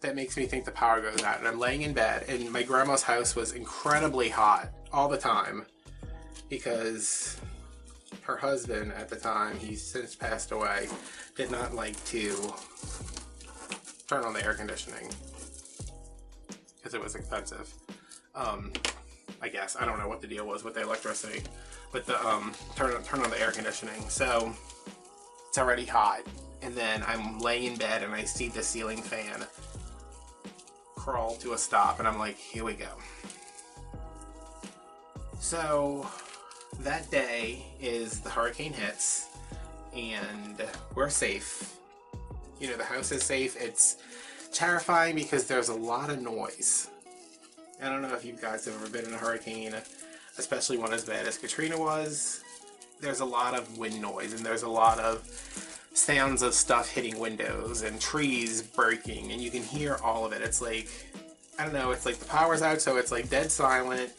that makes me think the power goes out. And I'm laying in bed, and my grandma's house was incredibly hot all the time because her husband at the time, he's since passed away, did not like to turn on the air conditioning because it was expensive. I guess, I don't know what the deal was with the electricity, with the turn on the air conditioning. So it's already hot, and then I'm laying in bed and I see the ceiling fan crawl to a stop, and I'm like, here we go. So that day is the hurricane hits, and we're safe. You know, the house is safe. It's terrifying because there's a lot of noise. I don't know if you guys have ever been in a hurricane, especially one as bad as Katrina was. There's a lot of wind noise, and there's a lot of sounds of stuff hitting windows and trees breaking, and you can hear all of it. It's like, I don't know, it's like the power's out, so it's like dead silent,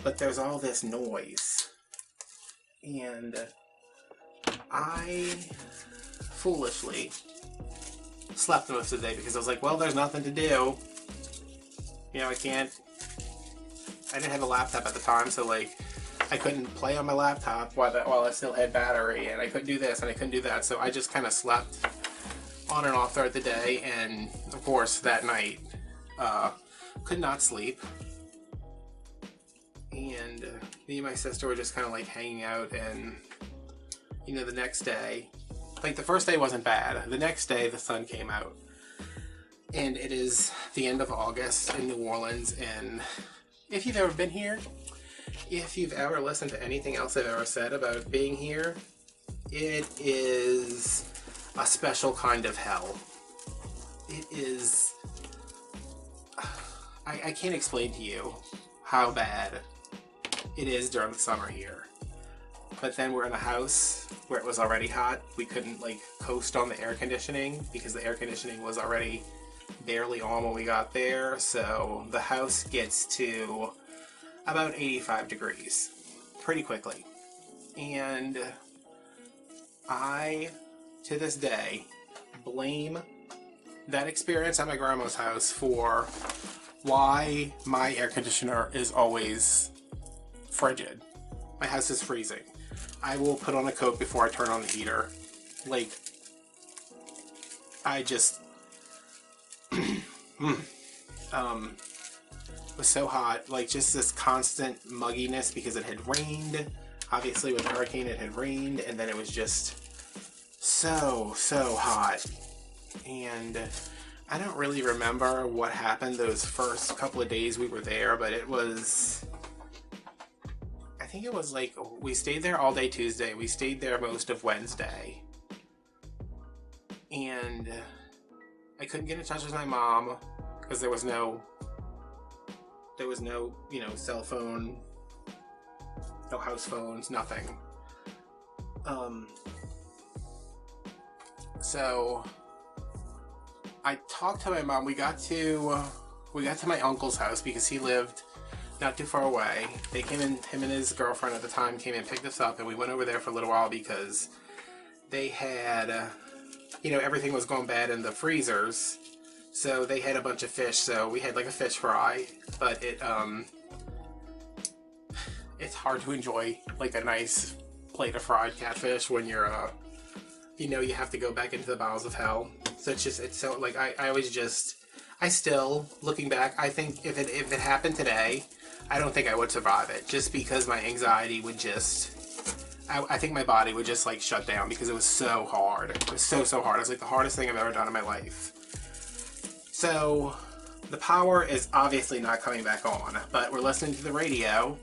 but there's all this noise. And I foolishly slept most of the day because I was like, well, there's nothing to do. You know, I didn't have a laptop at the time, so like I couldn't play on my laptop while I still had battery, and I couldn't do this and I couldn't do that, so I just kind of slept on and off throughout the day. And of course that night could not sleep, and me and my sister were just kind of like hanging out. And you know, the next day like the first day wasn't bad. The next day the sun came out. And it is the end of August in New Orleans, and if you've ever been here, if you've ever listened to anything else I've ever said about being here, it is a special kind of hell. It is... I can't explain to you how bad it is during the summer here. But then we're in a house where it was already hot. We couldn't like coast on the air conditioning because the air conditioning was already barely on when we got there. So the house gets to about 85 degrees pretty quickly. And I, to this day, blame that experience at my grandma's house for why my air conditioner is always frigid. My house is freezing. I will put on a coat before I turn on the heater. Like, I just it was so hot. Like, just this constant mugginess because it had rained. Obviously with the hurricane it had rained, and then it was just so hot. And I don't really remember what happened those first couple of days we were there, but it was, I think it was like, we stayed there all day Tuesday, we stayed there most of Wednesday, and I couldn't get in touch with my mom because there was no, you know, cell phone, no house phones, nothing. So I talked to my mom. We got to my uncle's house because he lived not too far away. They came in, him and his girlfriend at the time came and picked us up, and we went over there for a little while because they had, you know, everything was going bad in the freezers. So they had a bunch of fish, so we had like a fish fry, but it's hard to enjoy like a nice plate of fried catfish when you're, you know, you have to go back into the bowels of hell. So it's so, like, I still, looking back, I think if it happened today, I don't think I would survive it, just because my anxiety would just, I think my body would just like shut down because it was so hard. It was so hard. It was like the hardest thing I've ever done in my life. So the power is obviously not coming back on, but we're listening to the radio,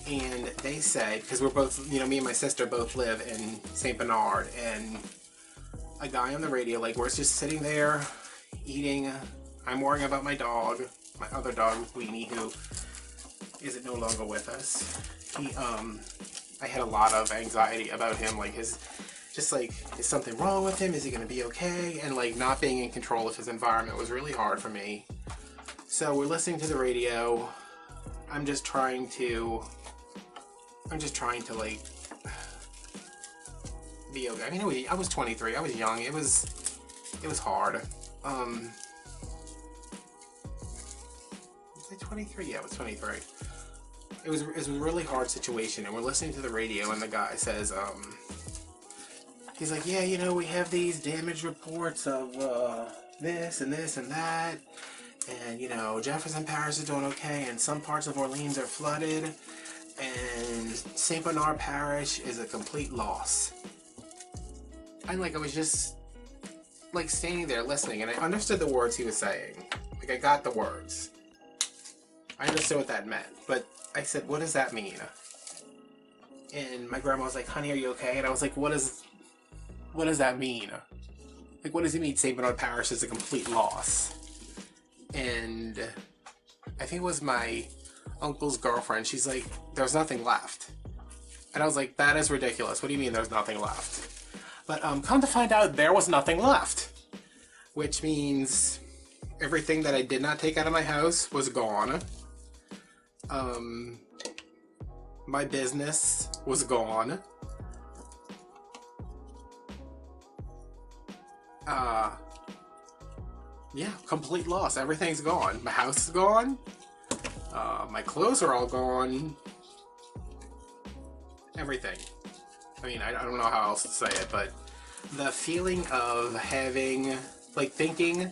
and they said, because we're both, you know, me and my sister both live in St. Bernard, and a guy on the radio, like, we're just sitting there eating. I'm worrying about my dog, my other dog, Weenie, who is no longer with us. I had a lot of anxiety about him, like is something wrong with him? Is he going to be okay? And like not being in control of his environment was really hard for me. So we're listening to the radio. I'm just trying to like be okay. I mean, I was 23. I was young. It was hard. Was I 23? Yeah, I was 23. It was a really hard situation, and we're listening to the radio, and the guy says, he's like, yeah, you know, we have these damage reports of this and this and that, and you know, Jefferson Parish is doing okay, and some parts of Orleans are flooded, and St. Bernard Parish is a complete loss. And like, I was just like standing there listening, and I understood the words he was saying. Like, I got the words. I understood what that meant, but I said, what does that mean? And my grandma was like, honey, are you okay? And I was like, what does that mean? Like, what does it mean St. Bernard Parish is a complete loss? And I think it was my uncle's girlfriend. She's like, there's nothing left. And I was like, that is ridiculous. What do you mean there's nothing left? But come to find out, there was nothing left. Which means everything that I did not take out of my house was gone. My business was gone. Yeah, complete loss. Everything's gone. My house is gone. My clothes are all gone. Everything. I mean, I don't know how else to say it, but the feeling of having, like, thinking,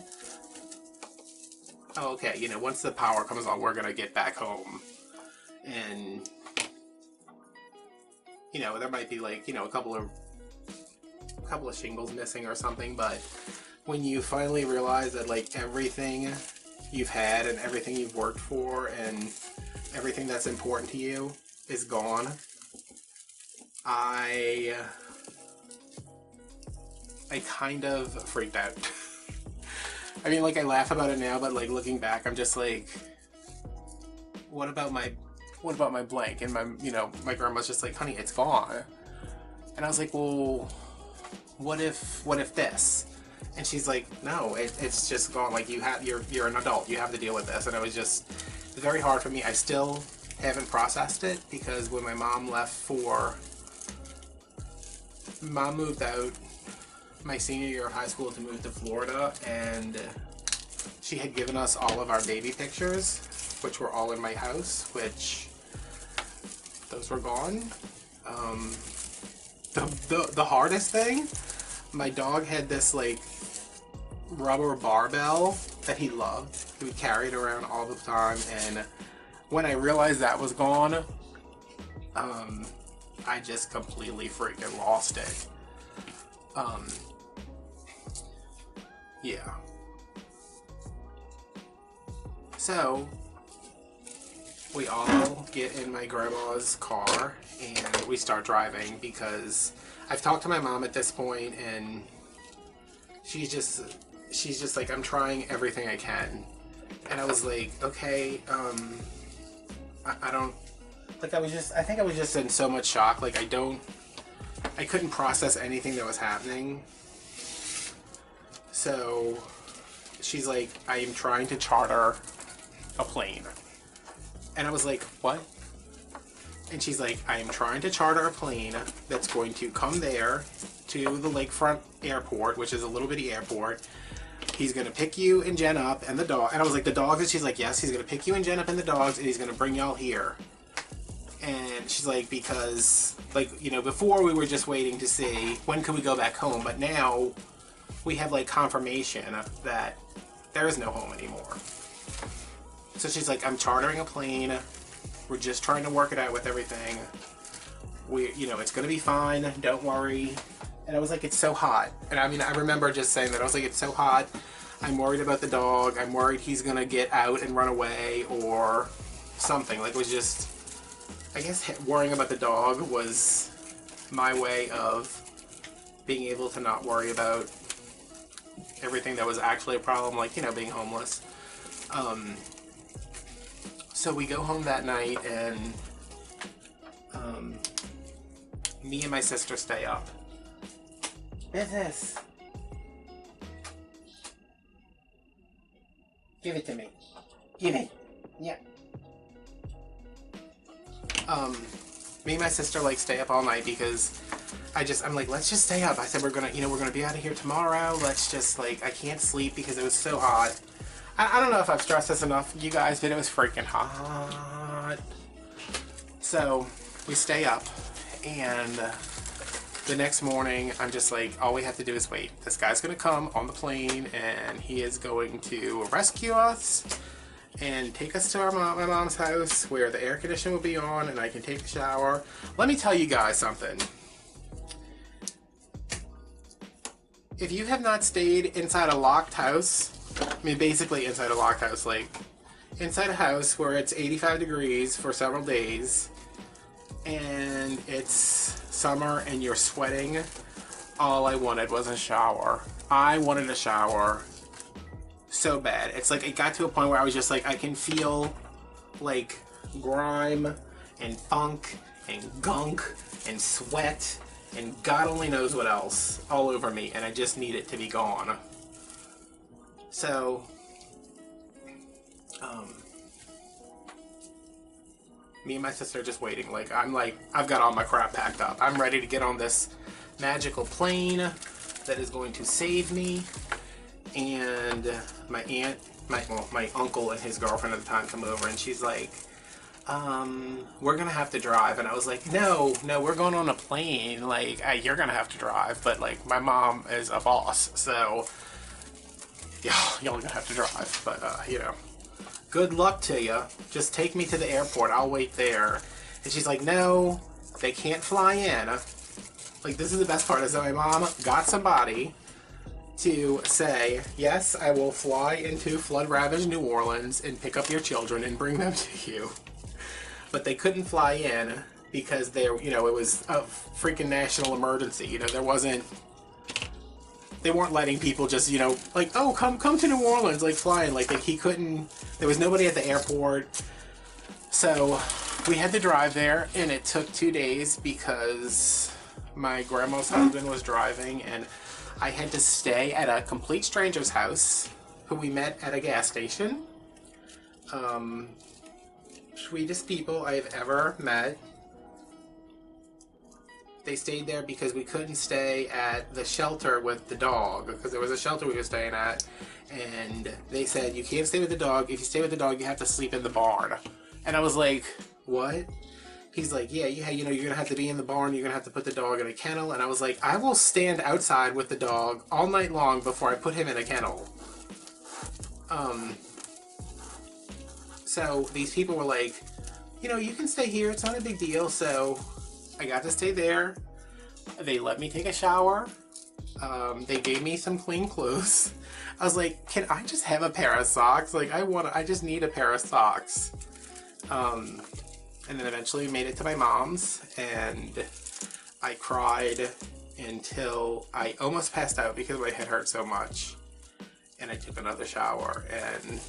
oh, okay, you know, once the power comes on, we're gonna get back home. And, you know, there might be, like, you know, a couple couple of shingles missing or something, but when you finally realize that like everything you've had and everything you've worked for and everything that's important to you is gone, I kind of freaked out. I mean, like, I laugh about it now, but like looking back, I'm just like, what about my blank? And my, you know, my grandma's just like, honey, it's gone. And I was like, well, what if this? And she's like, no, it's just gone. Like, you're an adult, you have to deal with this. And it was just very hard for me. I still haven't processed it, because when my mom moved out my senior year of high school to move to Florida, and she had given us all of our baby pictures, which were all in my house, which those were gone. The hardest thing, my dog had this like rubber barbell that he loved. He would carry it around all the time, and when I realized that was gone, I just completely freaking lost it. Yeah. So we all get in my grandma's car and we start driving, because I've talked to my mom at this point, and she's just like, I'm trying everything I can. And I was like, okay, I don't, like, I think I was just in so much shock. Like, I couldn't process anything that was happening. So she's like, I am trying to charter a plane. And I was like, what? And she's like, I am trying to charter a plane that's going to come there to the lakefront airport, which is a little bitty airport. He's going to pick you and Jen up and the dog. And I was like, the dogs? And she's like, yes, he's going to pick you and Jen up and the dogs, and he's going to bring y'all here. And she's like, because, like, you know, before we were just waiting to see when could we go back home, but now we have like confirmation that there is no home anymore. So she's like, I'm chartering a plane. We're just trying to work it out with everything. You know, it's gonna be fine. Don't worry. And I was like, it's so hot. And I mean, I remember just saying that. I was like, it's so hot. I'm worried about the dog. I'm worried he's gonna get out and run away or something. Like, it was just, I guess worrying about the dog was my way of being able to not worry about everything that was actually a problem, like, you know, being homeless. So we go home that night, and me and my sister stay up. Business. Give it to me. Give it. Yeah. Me and my sister like stay up all night, because I'm like, let's just stay up. I said, we're gonna be out of here tomorrow. Let's just, like, I can't sleep because it was so hot. I don't know if I've stressed this enough, you guys, but it was freaking hot. So we stay up, and the next morning, I'm just like, all we have to do is wait. This guy's gonna come on the plane, and he is going to rescue us and take us to my mom's house, where the air conditioning will be on and I can take a shower. Let me tell you guys something. If you have not stayed inside a locked house, I mean, basically inside a locked house, like inside a house where it's 85 degrees for several days and it's summer and you're sweating, all I wanted was a shower. I wanted a shower so bad. It's like, it got to a point where I was just like, I can feel like grime and funk and gunk and sweat and God only knows what else all over me, and I just need it to be gone. So, me and my sister are just waiting. Like, I've got all my crap packed up. I'm ready to get on this magical plane that is going to save me. And my uncle and his girlfriend at the time come over, and she's like, we're gonna have to drive. And I was like, no, we're going on a plane. Like, you're gonna have to drive. But, like, my mom is a boss, so y'all gonna have to drive. But, you know, good luck to you. Just take me to the airport. I'll wait there. And she's like, no, they can't fly in. Like, this is the best part, is that my mom got somebody to say, yes, I will fly into flood-ravaged New Orleans and pick up your children and bring them to you. But they couldn't fly in because there, you know, it was a freaking national emergency. You know, they weren't letting people just, you know, like, oh, come to New Orleans, like, flying. Like, he couldn't, there was nobody at the airport. So we had to drive there, and it took 2 days because my grandma's husband was driving, and I had to stay at a complete stranger's house who we met at a gas station. Sweetest people I've ever met. They stayed there because we couldn't stay at the shelter with the dog, because there was a shelter we were staying at, and they said, you can't stay with the dog. If you stay with the dog, you have to sleep in the barn. And I was like, what? He's like, yeah, you know, you're gonna have to be in the barn, you're gonna have to put the dog in a kennel. And I was like, I will stand outside with the dog all night long before I put him in a kennel. So these people were like, you know, you can stay here, it's not a big deal. So I got to stay there. They let me take a shower. They gave me some clean clothes. I was like, can I just have a pair of socks? Like, I just need a pair of socks. And then eventually made it to my mom's, and I cried until I almost passed out because my head hurt so much. And I took another shower, and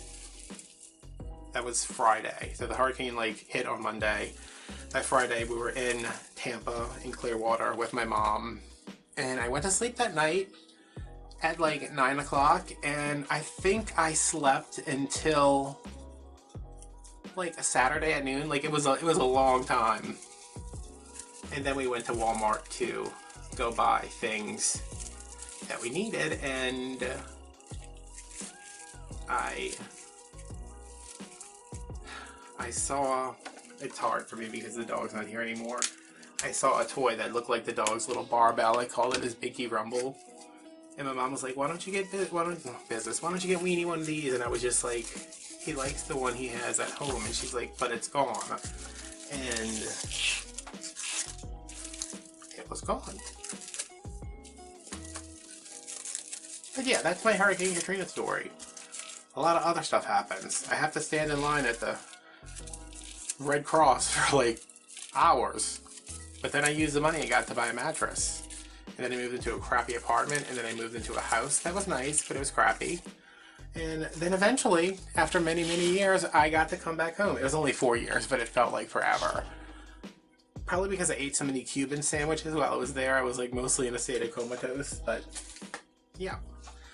that was Friday. So the hurricane like hit on Monday. That Friday we were in Tampa in Clearwater with my mom, and I went to sleep that night at like 9 o'clock, and I think I slept until like a Saturday at noon. Like, it was a long time. And then we went to Walmart to go buy things that we needed, and I saw, it's hard for me because the dog's not here anymore. I saw a toy that looked like the dog's little barbell. I called it his Binky Rumble. And my mom was like, why don't you get Weenie one of these? And I was just like, he likes the one he has at home. And she's like, but it's gone. And it was gone. But yeah, that's my Hurricane Katrina story. A lot of other stuff happens. I have to stand in line at the Red Cross for like hours. But then I used the money I got to buy a mattress. And then I moved into a crappy apartment, and then I moved into a house that was nice, but it was crappy. And then eventually, after many, many years, I got to come back home. It was only 4 years, but it felt like forever. Probably because I ate so many Cuban sandwiches while I was there. I was like mostly in a state of comatose, but yeah.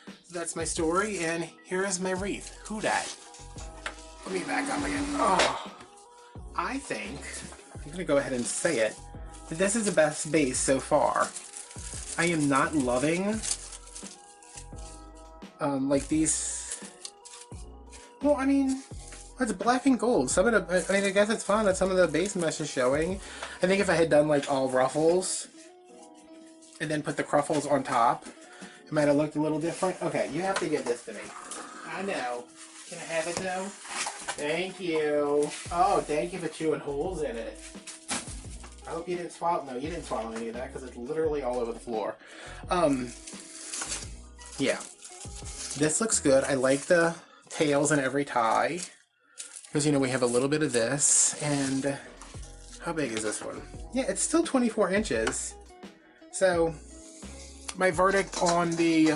So that's my story, and here is my wreath. Who dat? Let me back up again. Oh, I think, I'm gonna go ahead and say it, that this is the best base so far. I am not loving, like these, well, I mean, it's black and gold. Some of the, I mean, I guess it's fun that some of the base mesh is showing. I think if I had done like all ruffles, and then put the cruffles on top, it might have looked a little different. Okay, you have to give this to me. I know. Can I have it though? Thank you. Oh, thank you for chewing holes in it. I hope you didn't swallow. No, you didn't swallow any of that because it's literally all over the floor. Yeah. This looks good. I like the tails in every tie. Because, you know, we have a little bit of this. And how big is this one? Yeah, it's still 24 inches. So, my verdict on the...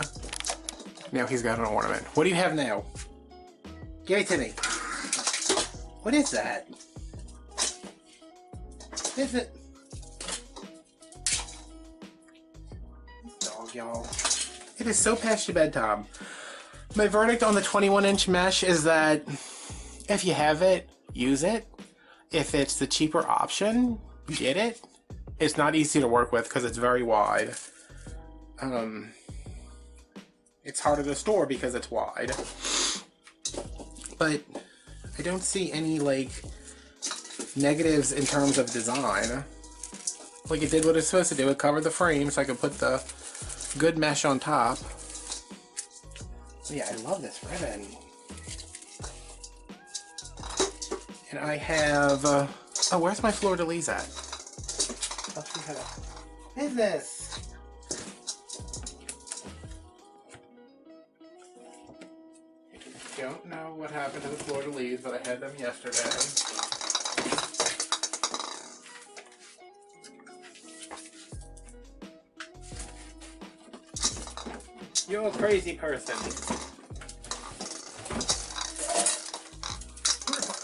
Now he's got an ornament. What do you have now? Give it to me. What is that? What is it? Dog, y'all. It is so past your bedtime. My verdict on the 21-inch mesh is that if you have it, use it. If it's the cheaper option, get it. It's not easy to work with because it's very wide. It's harder to store because it's wide. But I don't see any, like, negatives in terms of design. Like, it did what it's supposed to do. It covered the frame so I could put the good mesh on top. Yeah, I love this ribbon. And I have... oh, where's my fleur-de-lis at? Oh, she had a... Business. Don't know what happened to the floor to leaves, but I had them yesterday. You're a crazy person.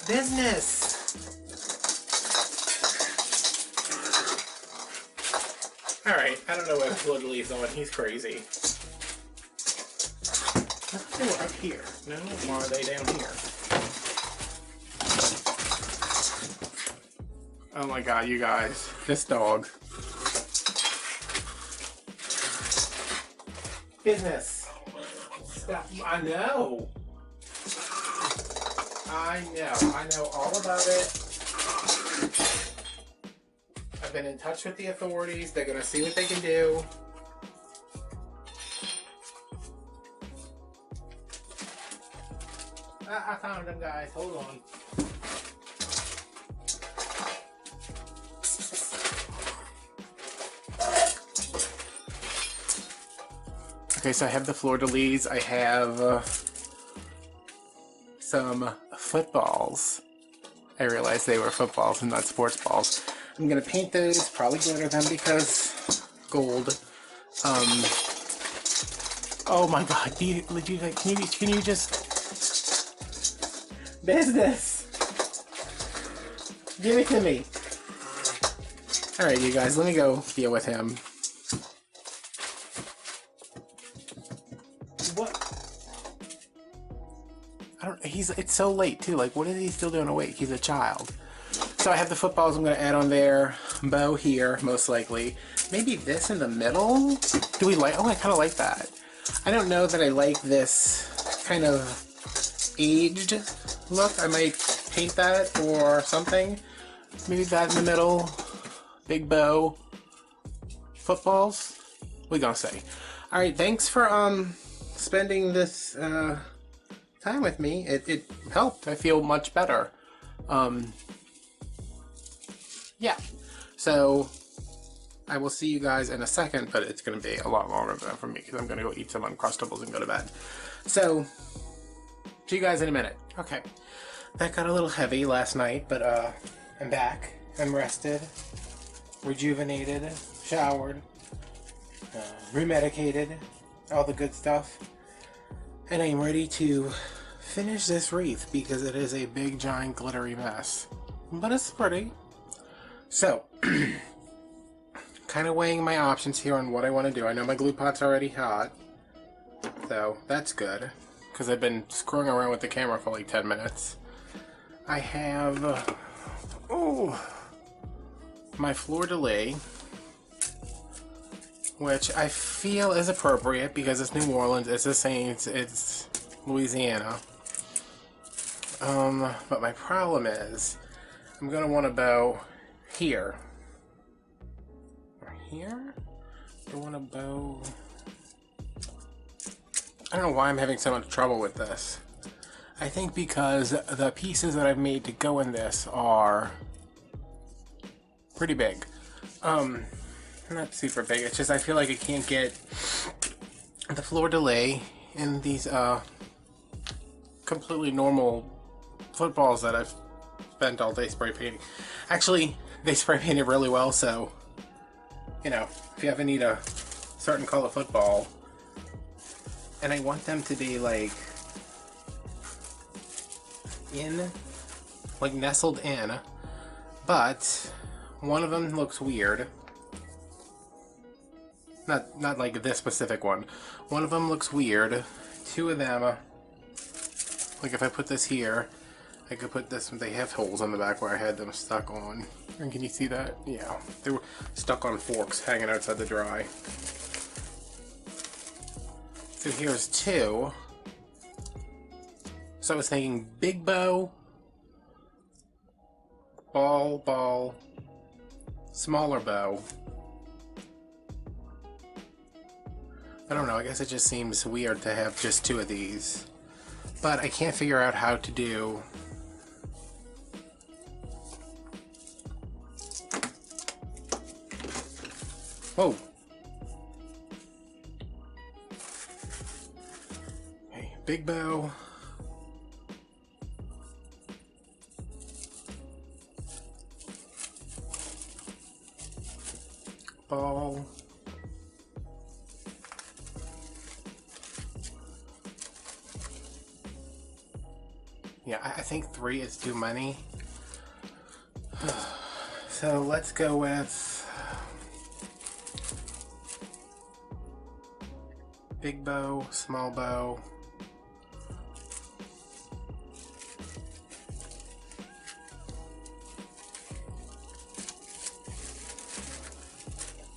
Business. Alright, I don't know where the floor to leaves on. He's crazy. I thought they were up here. No, why are they down here? Oh my god, you guys. This dog. Business. Stop. I know. I know all about it. I've been in touch with the authorities. They're gonna see what they can do. I found them, guys. Hold on. Okay, so I have the fleur-de-lis. I have some footballs. I realized they were footballs and not sports balls. I'm gonna paint those, probably glitter them because gold. Oh my god, can you just... Business! Give it to me. Alright, you guys, let me go deal with him. What? It's so late too, like what is he still doing awake? He's a child. So I have the footballs I'm going to add on there. Bow here, most likely. Maybe this in the middle? Do we like... Oh, I kind of like that. I don't know that I like this kind of aged look. I might paint that or something. Maybe that in the middle. Big bow. Footballs. What we gonna say? Alright, thanks for spending this time with me. It helped. I feel much better. Yeah, so I will see you guys in a second, but it's going to be a lot longer than that for me because I'm going to go eat some Uncrustables and go to bed. So, see you guys in a minute. Okay, that got a little heavy last night, but I'm back. I'm rested, rejuvenated, showered, remedicated, all the good stuff. And I'm ready to finish this wreath because it is a big, giant, glittery mess. But it's pretty. So, kind of weighing my options here on what I want to do. I know my glue pot's already hot, so that's good, because I've been screwing around with the camera for like 10 minutes. I have, my fleur-de-lis, which I feel is appropriate because it's New Orleans, it's the Saints, it's Louisiana. But my problem is, I'm going to want to bow here. Or here? I want to bow... I don't know why I'm having so much trouble with this. I think because the pieces that I've made to go in this are pretty big. Not super big, it's just I feel like I can't get the fleur-de-lis in these completely normal footballs that I've spent all day spray painting. Actually, they spray painted really well, so you know, if you ever need a certain color football, and I want them to be like nestled in, but one of them looks weird. Not like this specific one. One of them looks weird. Two of them, like if I put this here, I could put this, they have holes on the back where I had them stuck on. And can you see that? Yeah, they were stuck on forks hanging outside the dry. So here's two. So I was thinking big bow, ball, smaller bow. I don't know, I guess it just seems weird to have just two of these. But I can't figure out how to do... Whoa. Okay, big bow. Ball. Yeah, I think 3 is too many. So let's go with big bow, small bow.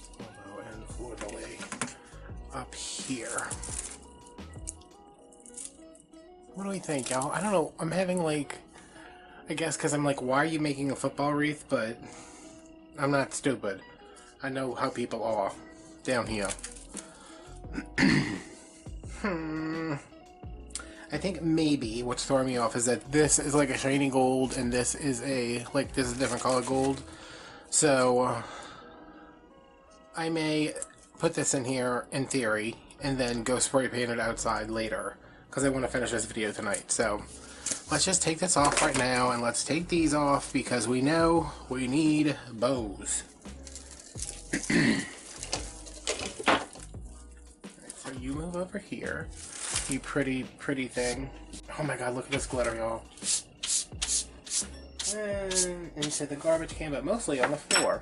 Small bow and floor delay up here. What do we think, y'all? I don't know. I'm having like, I guess because I'm like, why are you making a football wreath? But I'm not stupid. I know how people are down here. I think maybe what's throwing me off is that this is like a shiny gold and this is a, like, this is a different color gold. So I may put this in here in theory and then go spray paint it outside later because I want to finish this video tonight. So let's just take this off right now and let's take these off because we know we need bows. Alright, so you move over here, you pretty thing. Oh my god, look at this glitter, y'all. And into the garbage can, but mostly on the floor.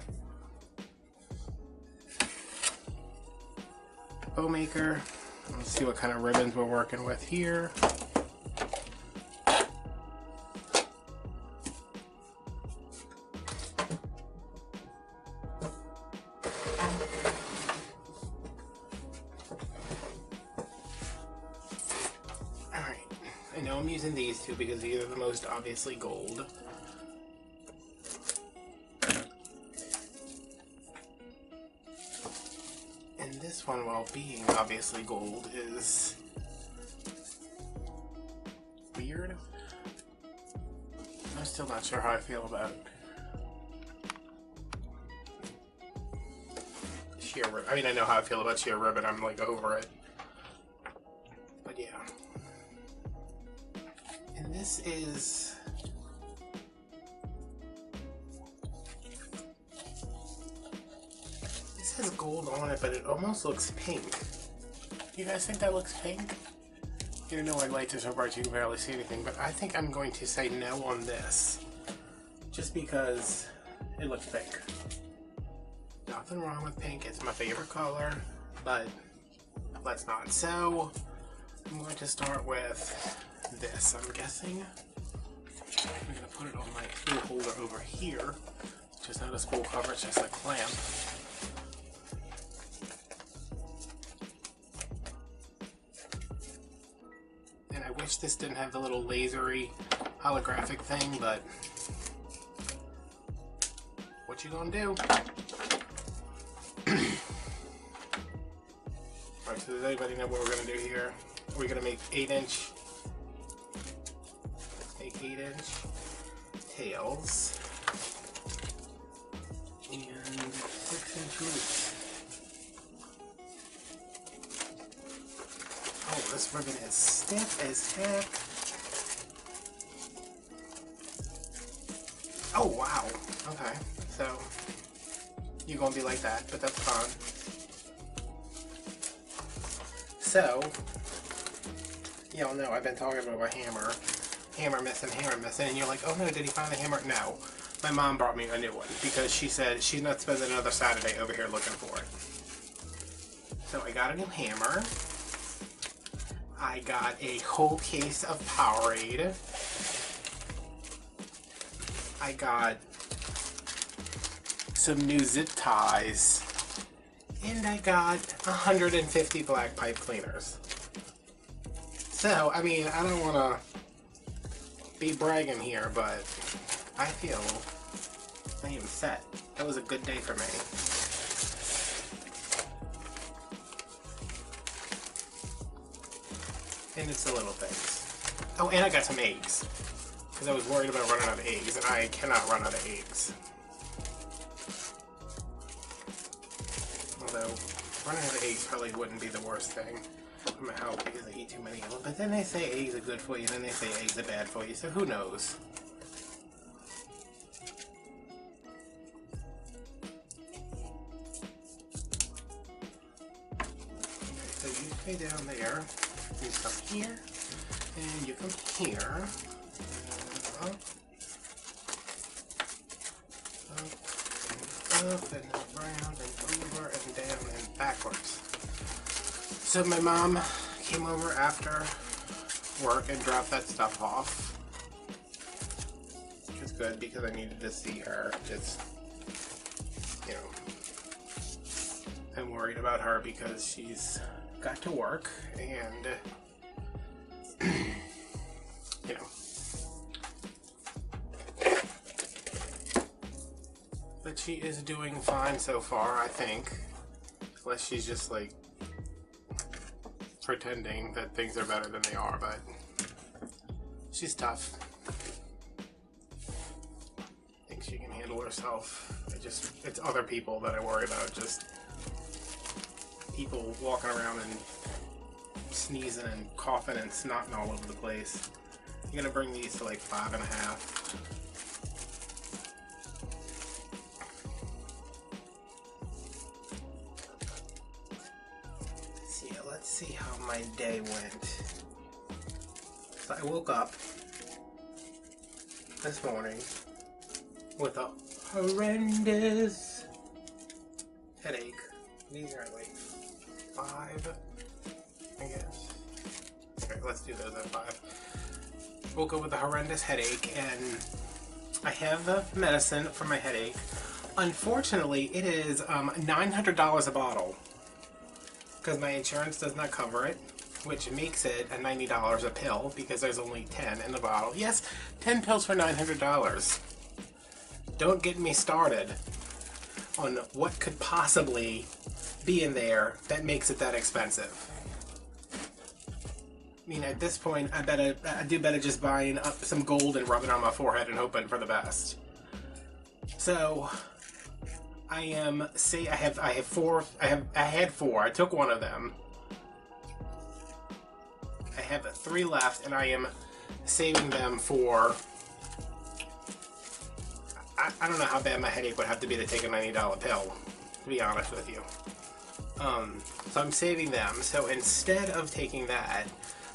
Bow maker. Let's see what kind of ribbons we're working with here. Alright, I know I'm using these two because these are the most obviously gold. And this one, while being obviously gold, is weird. I'm still not sure how I feel about sheer ribbon. I mean, I know how I feel about sheer ribbon. I'm like over it. But yeah. And this is... This has gold on it, but it almost looks pink. You guys think that looks pink? Even though I light this so bright you can barely see anything, but I think I'm going to say no on this. Just because it looks pink. Nothing wrong with pink, it's my favorite color, but let's not. So, I'm going to start with this, I'm guessing. I'm going to put it on my spool holder over here, which is not a spool cover, it's just a clamp. And I wish this didn't have the little lasery holographic thing, but what you gonna do? Alright, so does anybody know what we're gonna do here? Are we gonna make 8-inch? Let's make 8-inch tails and 6-inch roots. Oh, this ribbon is stiff as heck. Oh wow. Okay, so you're gonna be like that, but that's fine. So, y'all know I've been talking about my hammer. Hammer missing, and you're like, oh no, did he find the hammer? No. My mom brought me a new one because she said she's not spending another Saturday over here looking for it. So I got a new hammer. I got a whole case of Powerade. I got some new zip ties. And I got 150 black pipe cleaners. So, I mean, I don't want to be bragging here, but I feel I am set. That was a good day for me. And it's the little things. Oh, and I got some eggs. Because I was worried about running out of eggs, and I cannot run out of eggs. although running out of eggs probably wouldn't be the worst thing. No matter how, because I eat too many of them. But then they say eggs are good for you, and then they say eggs are bad for you, so who knows? Okay, so you stay down there, you come here, and you come here, up, and around, and over, and down, and backwards. So my mom came over after work and dropped that stuff off, which is good because I needed to see her. Just, you know, I'm worried about her because she's got to work and, you know. But she is doing fine so far, I think. Unless she's just like pretending that things are better than they are, but she's tough. I think she can handle herself. It's other people that I worry about. Just people walking around and sneezing and coughing and snotting all over the place. I'm gonna bring these to like 5.5. Let's see how my day went. So I woke up this morning with a horrendous headache. These are like 5, I guess. Okay, let's do those at 5. Woke up with a horrendous headache, and I have medicine for my headache. Unfortunately, it is $900 a bottle, because my insurance does not cover it, which makes it a $90 a pill because there's only 10 in the bottle. Yes, 10 pills for $900. Don't get me started on what could possibly be in there that makes it that expensive. I mean, at this point, I do better just buying up some gold and rubbing it on my forehead and hoping for the best. So I had 4. I took one of them. I have 3 left, and I am saving them for. I don't know how bad my headache would have to be to take a $90 pill, to be honest with you. So I'm saving them. So instead of taking that,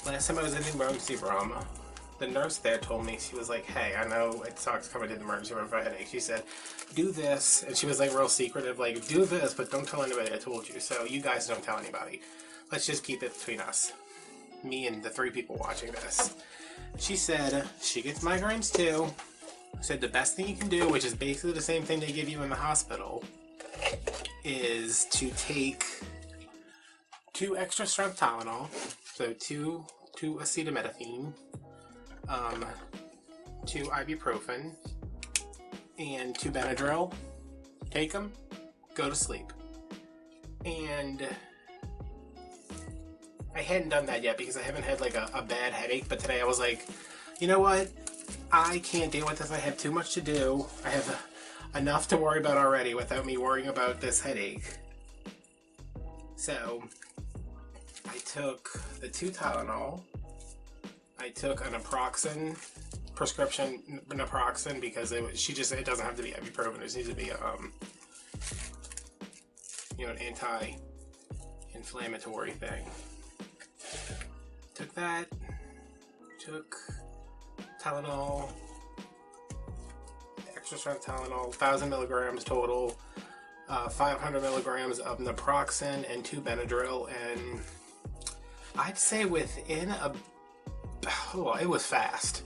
last time I was in the emergency room, the nurse there told me, she was like, hey, I know it sucks coming to the emergency room for a headache. She said, do this. And she was like real secretive, like, do this, but don't tell anybody I told you. So you guys don't tell anybody. Let's just keep it between us. Me and the 3 people watching this. She said, she gets migraines too. Said the best thing you can do, which is basically the same thing they give you in the hospital, is to take 2 extra strength Tylenol. So 2 acetaminophen. 2 ibuprofen, and 2 Benadryl. Take them, go to sleep. And I hadn't done that yet because I haven't had like a bad headache, but today I was like, you know what? I can't deal with this. I have too much to do. I have enough to worry about already without me worrying about this headache. So I took the 2 Tylenol. I took an naproxen, prescription naproxen, because it doesn't have to be ibuprofen. It just needs to be an anti-inflammatory thing. Took that. Took Tylenol, extra strength Tylenol, 1,000 milligrams total, 500 milligrams of naproxen, and 2 Benadryl, and I'd say within it was fast.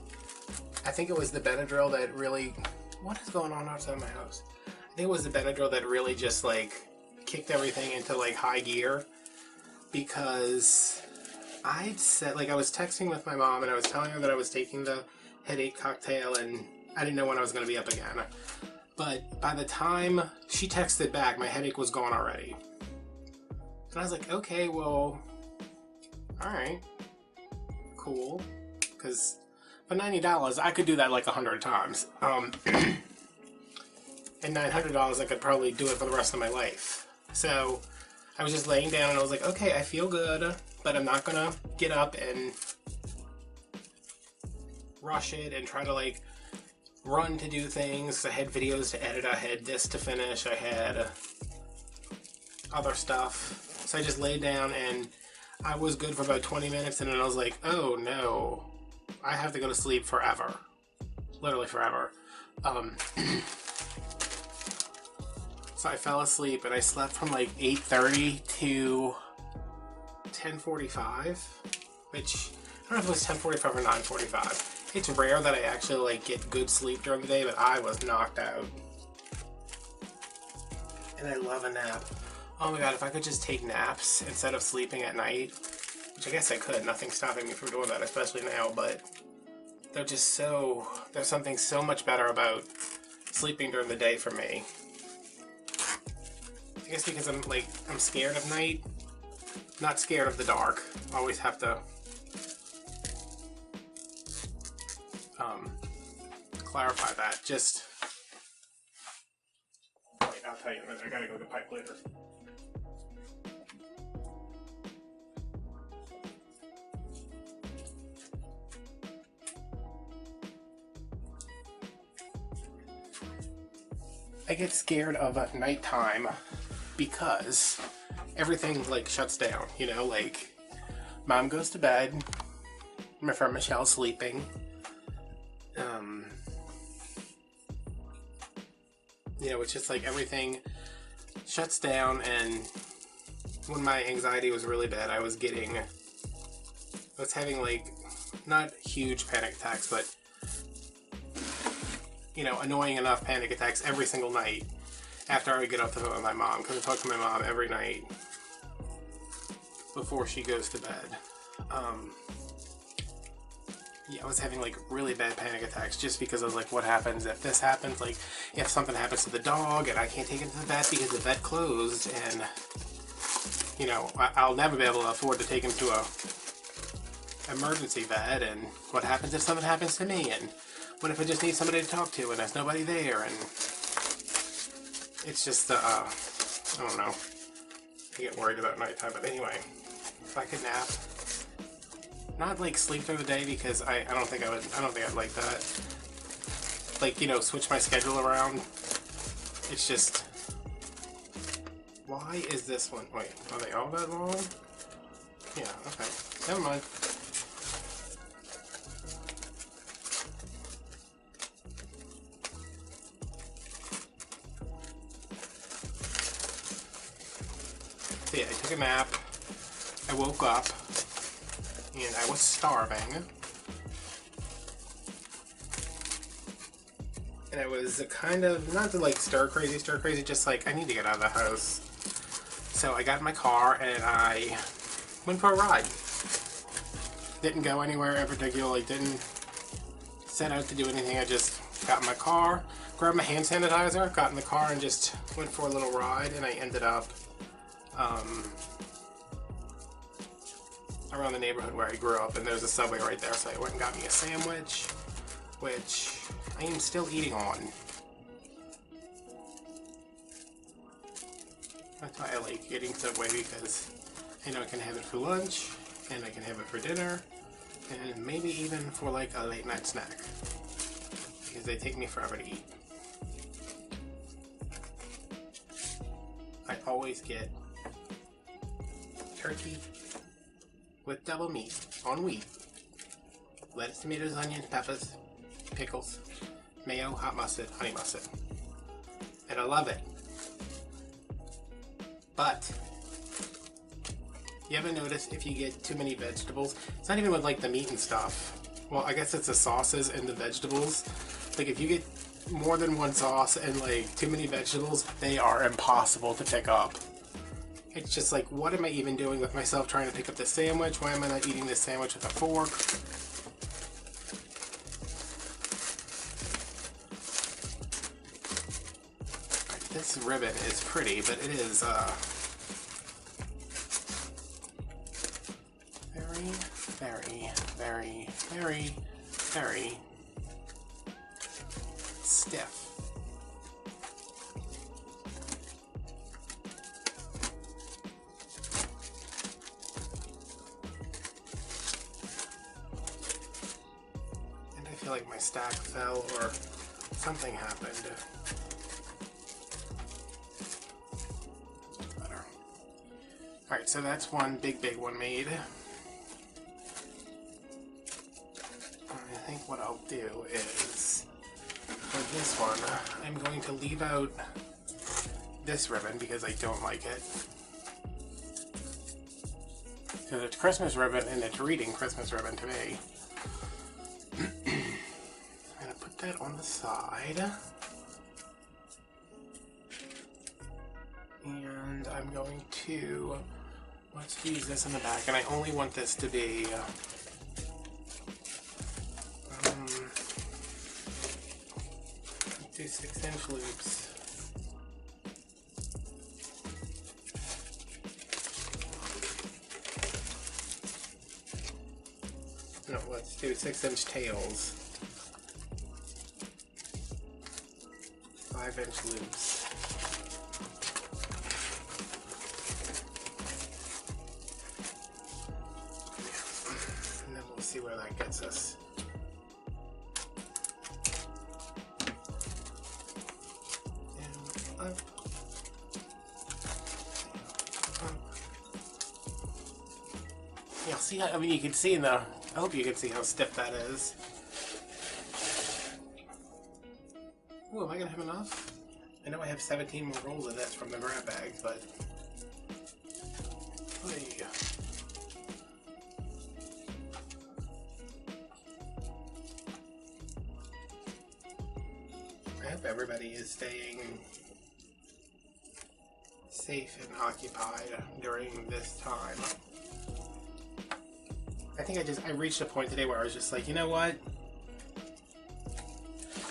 I think it was the Benadryl that really, what is going on outside my house? I think it was the Benadryl that really just like kicked everything into like high gear, because I'd said, like, I was texting with my mom and I was telling her that I was taking the headache cocktail and I didn't know when I was going to be up again. But by the time she texted back, my headache was gone already. And I was like, okay, well, alright, cool. Because for $90, I could do that like 100 times. And $900, I could probably do it for the rest of my life. So I was just laying down and I was like, okay, I feel good, but I'm not gonna get up and rush it and try to like run to do things. I had videos to edit, I had this to finish, I had other stuff. So I just laid down and I was good for about 20 minutes, and then I was like, oh no, I have to go to sleep forever. Literally forever. So I fell asleep and I slept from like 8:30 to 10:45, which I don't know if it was 10:45 or 9:45. It's rare that I actually like get good sleep during the day, but I was knocked out. And I love a nap. Oh my god, if I could just take naps instead of sleeping at night, which I guess I could, nothing's stopping me from doing that, especially now, but they're just so, there's something so much better about sleeping during the day for me. I guess because I'm scared of night, not scared of the dark. I always have to clarify that. Just wait, I'll tell you in a minute. I gotta go get pipe cleaners. I get scared of nighttime because everything like shuts down, you know, like mom goes to bed, my friend Michelle's sleeping, you know, it's just like everything shuts down. And when my anxiety was really bad, I was having like not huge panic attacks, but you know, annoying enough panic attacks every single night after I get off the phone with my mom, because I talk to my mom every night before she goes to bed. Yeah, I was having like really bad panic attacks just because I was like, what happens if this happens? Like, if something happens to the dog and I can't take it to the vet because the vet closed, and you know, I'll never be able to afford to take him to a emergency vet, and what happens if something happens to me, and what if I just need somebody to talk to and there's nobody there? And it's just, I don't know. I get worried about nighttime, but anyway, if I could nap, not like sleep through the day, because I don't think I'd like that. Like, you know, switch my schedule around. It's just, why is this one? Wait, are they all that long? Yeah, okay. Never mind. So yeah, I took a nap, I woke up, and I was starving. And I was kind of, not to like stir crazy, just like, I need to get out of the house. So I got in my car and I went for a ride. Didn't go anywhere in particular, like didn't set out to do anything. I just got in my car, grabbed my hand sanitizer, got in the car and just went for a little ride, and I ended up around the neighborhood where I grew up, and there's a Subway right there, so I went and got me a sandwich, which I am still eating on. That's why I like eating Subway, because I know I can have it for lunch, and I can have it for dinner, and maybe even for like a late night snack, because they take me forever to eat. I always get turkey with double meat on wheat, lettuce, tomatoes, onions, peppers, pickles, mayo, hot mustard, honey mustard, and I love it. But you ever notice if you get too many vegetables, it's not even with like the meat and stuff, well, I guess it's the sauces and the vegetables, like if you get more than one sauce and like too many vegetables, they are impossible to pick up. It's just like, what am I even doing with myself trying to pick up this sandwich? Why am I not eating this sandwich with a fork? This ribbon is pretty, but it is very stiff. feel like my stack fell or something happened. Better. Alright, so that's one big one made. I think what I'll do is, for this one, I'm going to leave out this ribbon because I don't like it. Because it's Christmas ribbon and it's reading Christmas ribbon to me. I'm going to put that on the side. And I'm going to, let's use this in the back, and I only want this to be do 6-inch loops. No, let's do 6-inch tails. 5-inch loops. And then we'll see where that gets us. And up. Yeah, see how, I mean, you can see in the, I hope you can see how stiff that is. Ooh, am I gonna have enough? I know I have 17 more rolls of this from the grab bag, but... Hey. I hope everybody is staying safe and occupied during this time. I think I reached a point today where I was just like, you know what?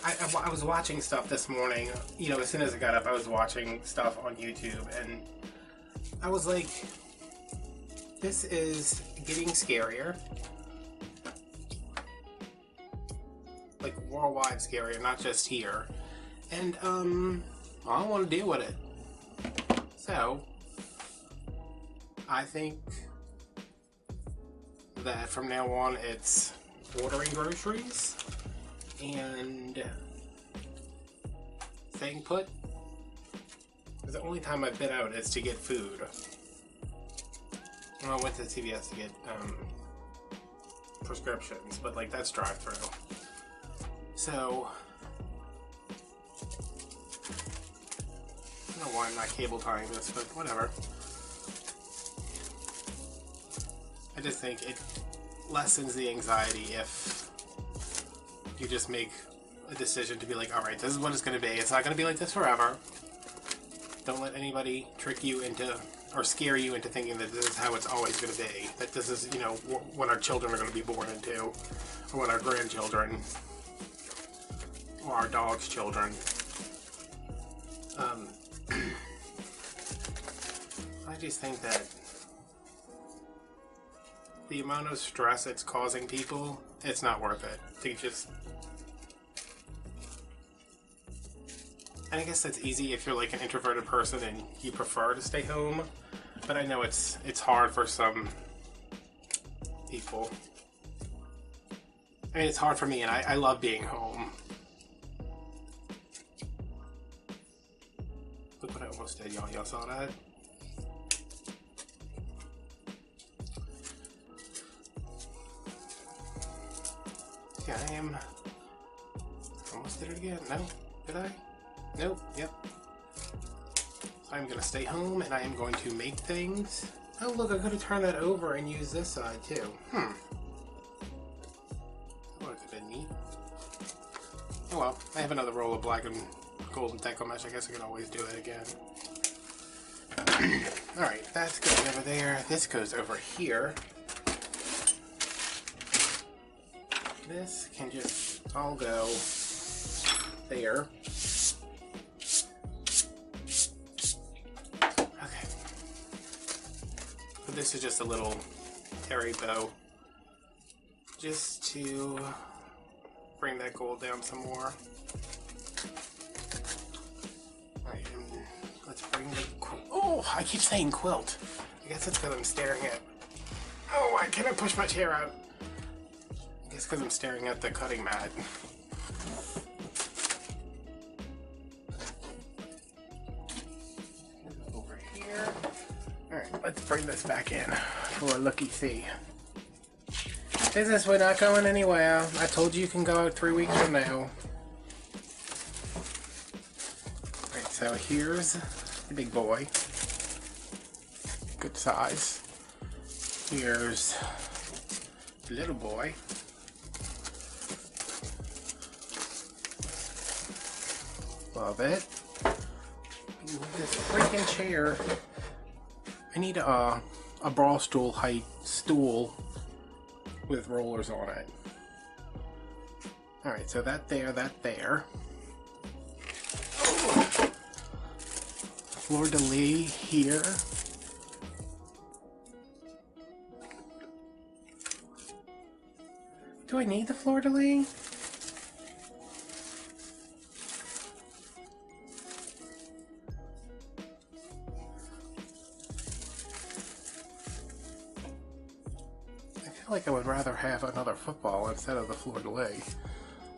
I was watching stuff this morning, you know, as soon as I got up, I was watching stuff on YouTube, and I was like, this is getting scarier. Like, worldwide scarier, not just here. And, I don't want to deal with it. So, I think that from now on it's ordering groceries and staying put. Because the only time I've been out is to get food. Well, I went to CVS to get prescriptions, but like that's drive-through. So I don't know why I'm not cable tying this, but whatever. I just think it lessens the anxiety if you just make a decision to be like, alright, this is what it's going to be. It's not going to be like this forever. Don't let anybody trick you into, or scare you into thinking that this is how it's always going to be. That this is, you know, what our children are going to be born into. Or what our grandchildren, or our dog's children. I just think that the amount of stress it's causing people, it's not worth it. To just... And I guess that's easy if you're like an introverted person and you prefer to stay home. But I know it's hard for some people. I mean, it's hard for me, and I love being home. Look what I almost did, y'all. Y'all saw that? Yeah, I am. Almost did it again. No? Did I? Nope. Yep. So I'm gonna stay home and I am going to make things. Oh, look, I could have turned that over and used this side too. That would have been neat. Oh well, I have another roll of black and gold and Deco mesh. I guess I can always do it again. Alright, that's going over there. This goes over here. This can just all go there. Okay. So this is just a little terry bow. Just to bring that gold down some more. Alright, let's bring the quilt. Oh, I keep saying quilt. I guess it's because I'm staring at... Oh, why can't I push my chair out? It's because I'm staring at the cutting mat. Over here. Alright, let's bring this back in for a looky-see. Is this one not going anywhere? I told you can go out 3 weeks from now. Alright, so here's the big boy. Good size. Here's the little boy. Love it. This freaking chair. I need a brawl stool height stool with rollers on it. Alright, so that there. Fleur-de-lis here. Do I need the fleur-de-lis? Like I would rather have another football instead of the fleur-de-lis.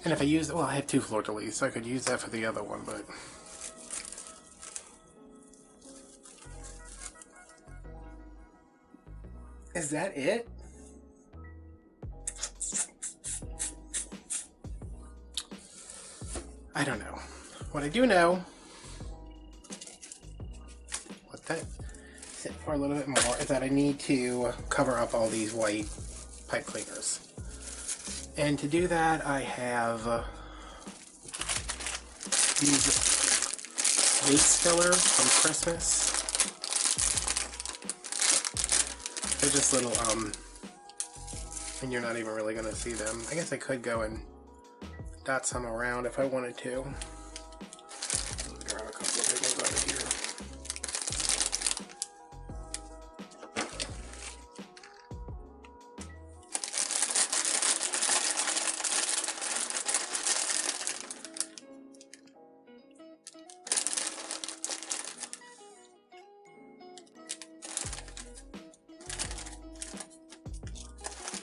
And if I use, well, I had 2 fleur-de-lis, so I could use that for the other one, but... Is that it? I don't know. What I do know, let that sit for a little bit more, is that I need to cover up all these white pipe cleaners. And to do that, I have these vase fillers from Christmas. They're just little, and you're not even really going to see them. I guess I could go and dot some around if I wanted to. Grab a couple of big ones out of here.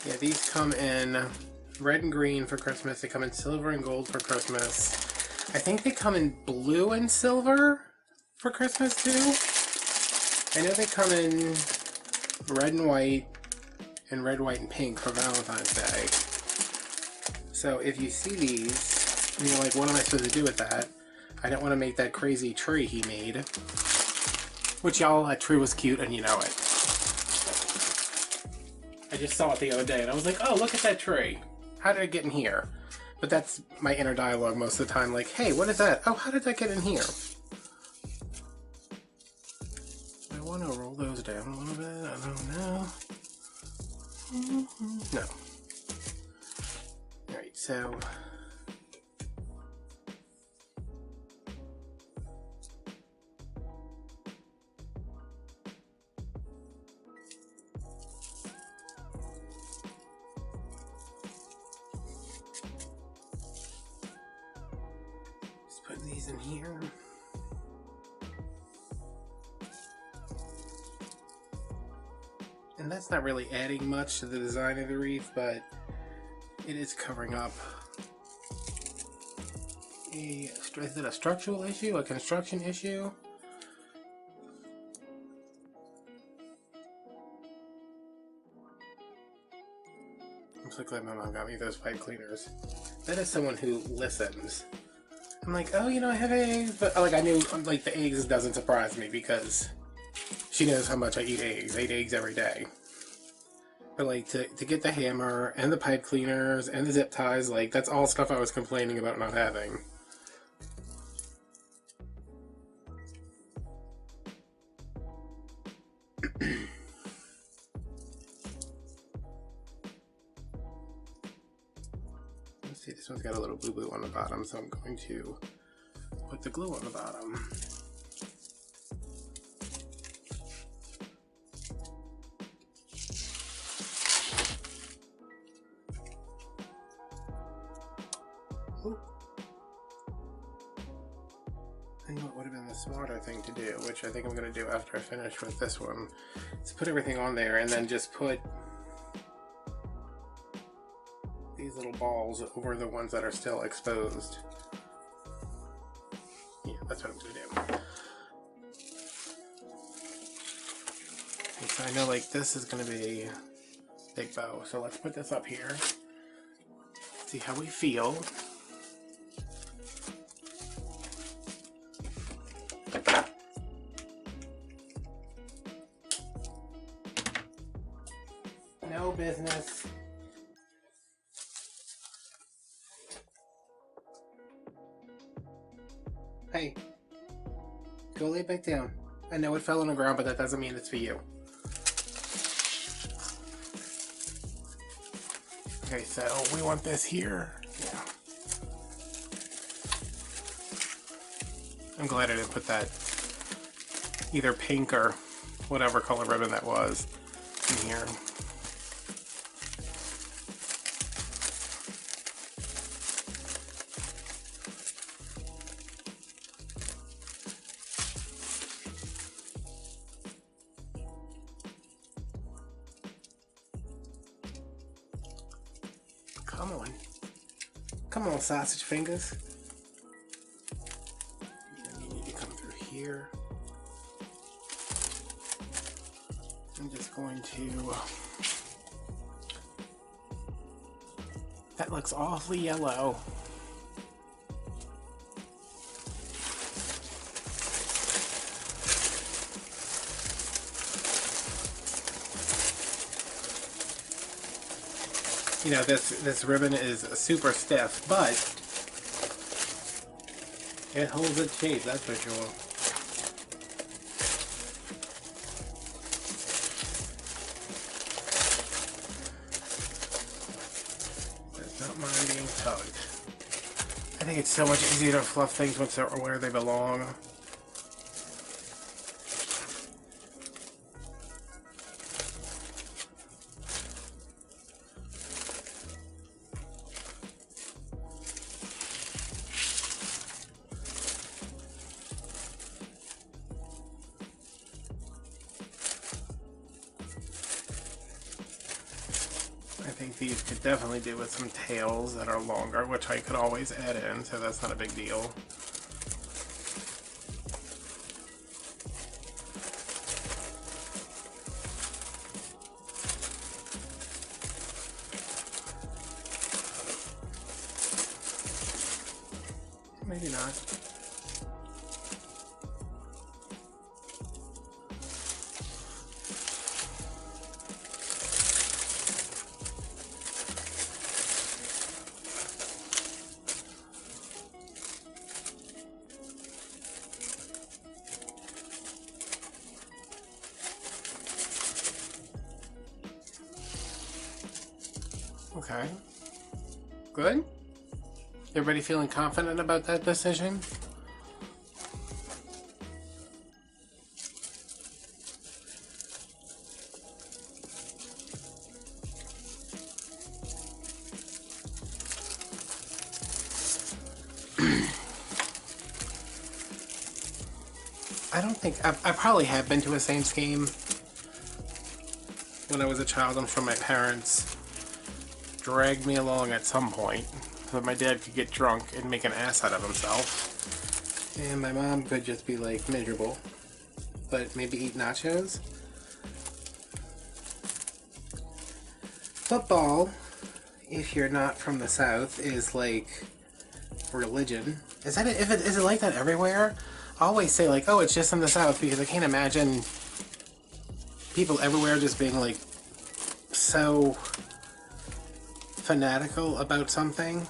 Yeah, these come in red and green for Christmas. They come in silver and gold for Christmas. I think they come in blue and silver for Christmas too. I know they come in red and white and red, white, and pink for Valentine's Day. So if you see these, and you're like, what am I supposed to do with that? I don't want to make that crazy tree he made. Which, y'all, that tree was cute and you know it. I just saw it the other day and I was like, oh, look at that tree. How did it get in here? But that's my inner dialogue most of the time, like, hey, what is that? Oh, how did that get in here? I want to roll those down a little bit. I don't know. No. Alright, so... put these in here. And that's not really adding much to the design of the wreath, but it is covering up a, is it a structural issue, a construction issue? I'm so glad my mom got me those pipe cleaners. That is someone who listens. I'm like, oh, you know, I have eggs, but like I knew, like the eggs doesn't surprise me because she knows how much I eat eggs. I eat eggs every day. But like to get the hammer and the pipe cleaners and the zip ties, like that's all stuff I was complaining about not having. Let's see, this one's got a little boo-boo on the bottom, so I'm going to put the glue on the bottom. I think what would have been the smarter thing to do, which I think I'm going to do after I finish with this one, is put everything on there and then just put these these little balls over the ones that are still exposed. Yeah, that's what I'm gonna do. Okay, so I know like this is gonna be a big bow, so let's put this up here. See how we feel. No business. Hey, go lay back down. I know it fell on the ground, but that doesn't mean it's for you. Okay, so we want this here. Yeah. I'm glad I didn't put that either pink or whatever color ribbon that was in here. Come on. Come on, sausage fingers. And you need to come through here. I'm just going to... That looks awfully yellow. You know, this ribbon is super stiff, but it holds its shape, that's for sure. Does not mind being tugged. I think it's so much easier to fluff things once they're where they belong. I think these could definitely do with some tails that are longer, which I could always add in, so that's not a big deal. Maybe not. Okay. Good? Everybody feeling confident about that decision? I don't think... I probably have been to a Saints game when I was a child. I'm sure my parents dragged me along at some point so that my dad could get drunk and make an ass out of himself. And my mom could just be like miserable, but maybe eat nachos. Football, if you're not from the South, is like religion. Is it like that everywhere? I always say like, oh, it's just in the South, because I can't imagine people everywhere just being like so fanatical about something.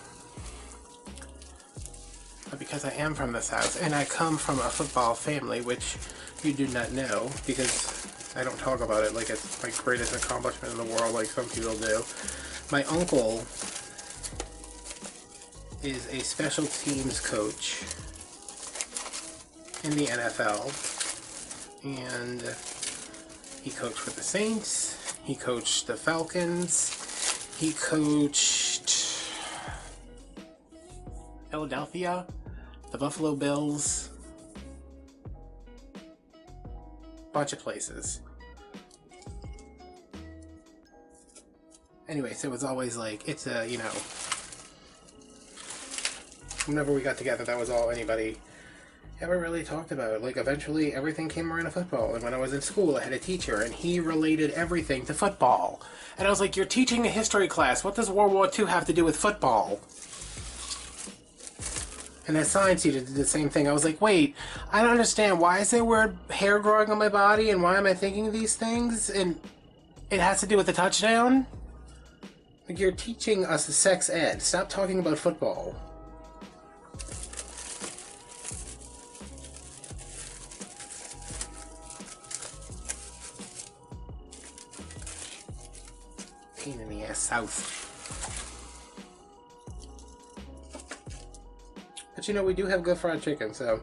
But because I am from the South and I come from a football family, which you do not know because I don't talk about it like it's my greatest accomplishment in the world like some people do. My uncle is a special teams coach in the NFL, and he coached with the Saints, he coached the Falcons, he coached Philadelphia, the Buffalo Bills, bunch of places. Anyway, so it was always like, it's a, you know, whenever we got together, that was all anybody ever really talked about. Like, eventually everything came around to football. And when I was in school, I had a teacher, and he related everything to football. And I was like, you're teaching a history class. What does World War II have to do with football? And that science teacher did the same thing. I was like, wait, I don't understand. Why is there weird hair growing on my body, and why am I thinking these things? And it has to do with the touchdown? Like, you're teaching us sex ed. Stop talking about football. Pain in the ass south. But you know, we do have good fried chicken, so.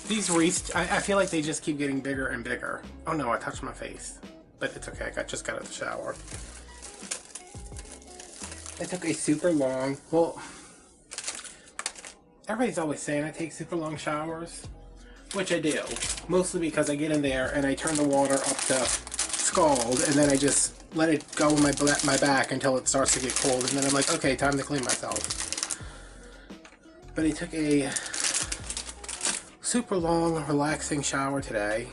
These wreaths, I feel like they just keep getting bigger and bigger. Oh no, I touched my face. But it's okay, I just got out of the shower. I took a super long, well, everybody's always saying I take super long showers, which I do. Mostly because I get in there and I turn the water up to scald, and then I just let it go in my back until it starts to get cold, and then I'm like, okay, time to clean myself. But I took a super long, relaxing shower today.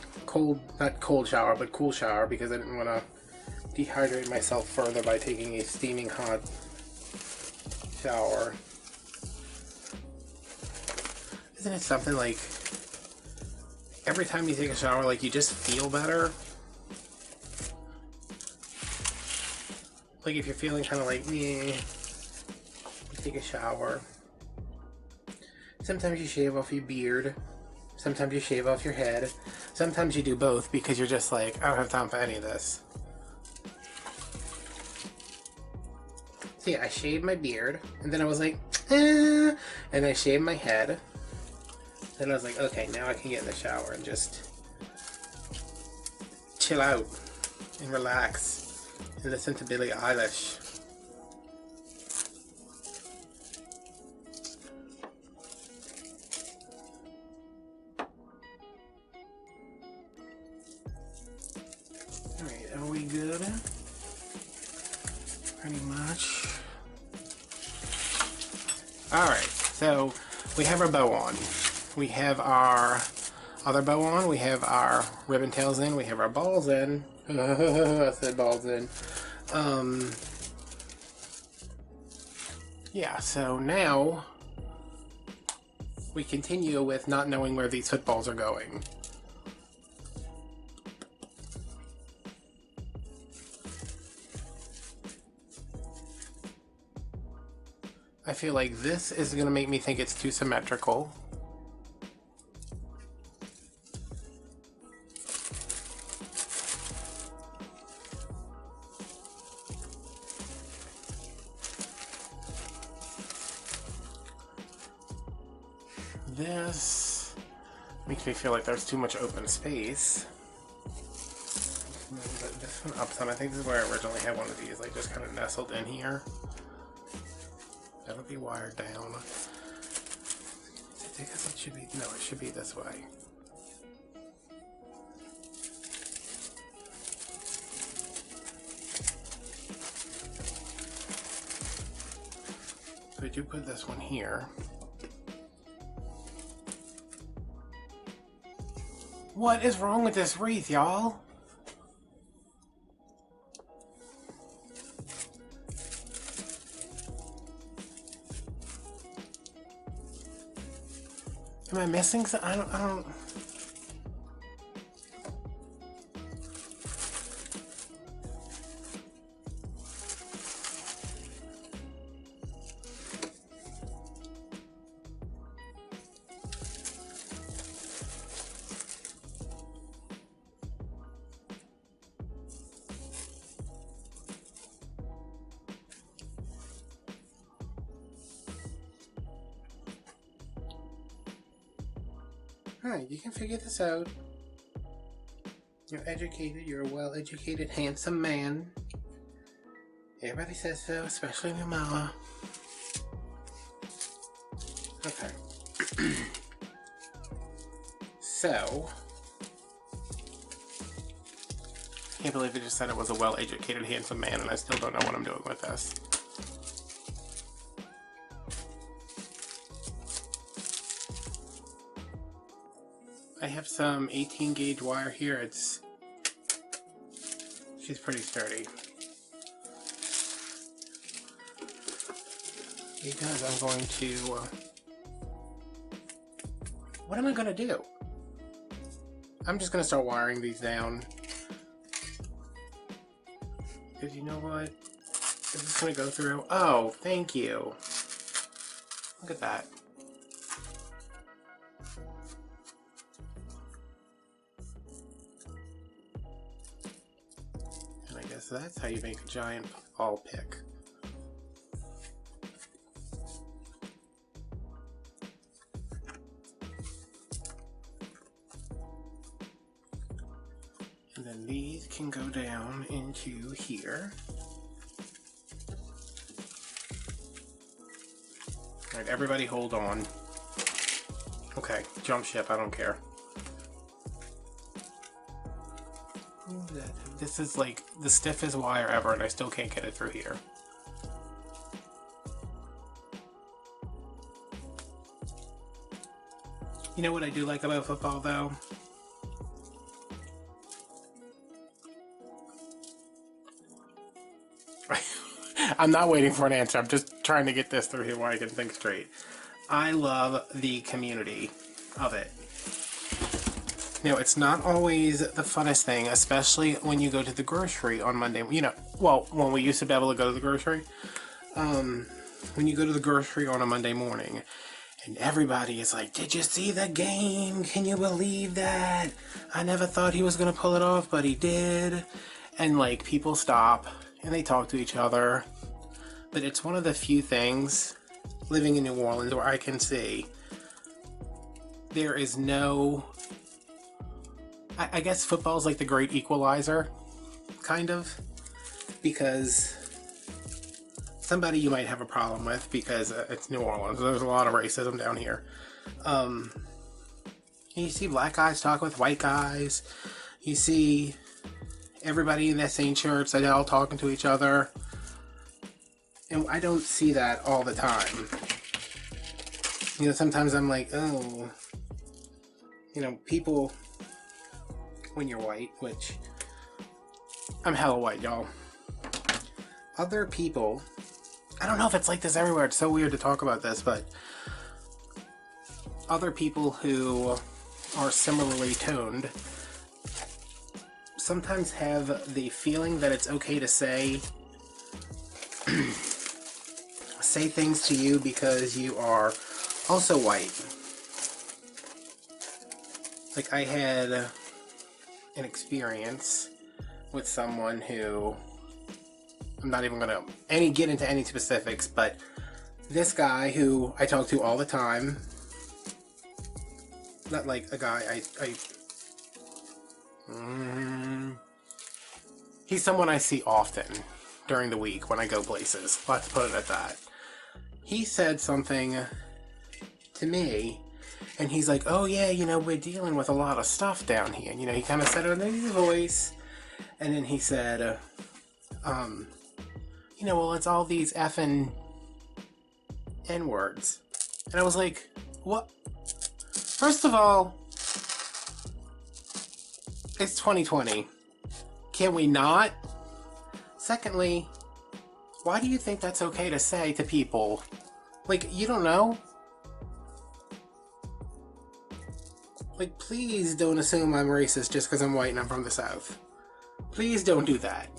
Not cold shower, but cool shower, because I didn't want to dehydrate myself further by taking a steaming hot shower. Isn't it something like every time you take a shower, like, you just feel better? Like, if you're feeling kind of like, meh, you take a shower. Sometimes you shave off your beard. Sometimes you shave off your head. Sometimes you do both because you're just like, I don't have time for any of this. So yeah, I shaved my beard, and then I was like, and I shaved my head. Then I was like, okay, now I can get in the shower and just chill out and relax and listen to Billie Eilish. Alright, are we good? Pretty much. Alright, so we have our bow on. We have our other bow on. We have our ribbon tails in. We have our balls in. I said balls in. Yeah, so now we continue with not knowing where these footballs are going. I feel like this is going to make me think it's too symmetrical. This makes me feel like there's too much open space. Move this one up some. I think this is where I originally had one of these, like, just kind of nestled in here. That'll be wired down. I guess it should be, no, it should be this way. So I do put this one here. What is wrong with this wreath, y'all? Am I missing something? I don't... Alright, you can figure this out. You're educated, you're a well-educated, handsome man. Everybody says so, especially my mama. Okay. So, I can't believe it just said it was a well-educated, handsome man, and I still don't know what I'm doing with this. I have some 18 gauge wire here. She's pretty sturdy. Because I'm going to, what am I going to do? I'm just going to start wiring these down. Because you know what? Is this going to go through? Oh, thank you. Look at that. And I guess that's how you make a giant ball pick. And then these can go down into here. Alright, everybody hold on. Okay, jump ship, I don't care. This is like the stiffest wire ever, and I still can't get it through here. You know what I do like about football, though? I'm not waiting for an answer. I'm just trying to get this through here where I can think straight. I love the community of it. You know, it's not always the funnest thing, especially when you go to the grocery on Monday. You know, well, when we used to be able to go to the grocery. When you go to the grocery on a Monday morning, and everybody is like, did you see the game? Can you believe that? I never thought he was going to pull it off, but he did. And, like, people stop, and they talk to each other. But it's one of the few things living in New Orleans where I can see there is no... I guess football is like the great equalizer, kind of, because somebody you might have a problem with because it's New Orleans. There's a lot of racism down here. You see black guys talk with white guys. You see everybody in their same shirts. They're all talking to each other. And I don't see that all the time. You know, sometimes I'm like, oh, you know, people... when you're white, which I'm hella white, y'all. Other people, I don't know if it's like this everywhere, it's so weird to talk about this, but other people who are similarly toned sometimes have the feeling that it's okay to say say things to you because you are also white. Like, I had an experience with someone who, I'm not even gonna get into any specifics, but this guy who I talk to all the time, not like a guy he's someone I see often during the week when I go places, let's put it at that. He said something to me, and he's like, oh yeah, you know, we're dealing with a lot of stuff down here. You know, he kind of said it in his voice, and then he said, you know, well, it's all these effing N-words. And I was like, what? First of all, it's 2020. Can we not? Secondly, why do you think that's okay to say to people? Like, you don't know? Like, please don't assume I'm racist just because I'm white and I'm from the South. Please don't do that.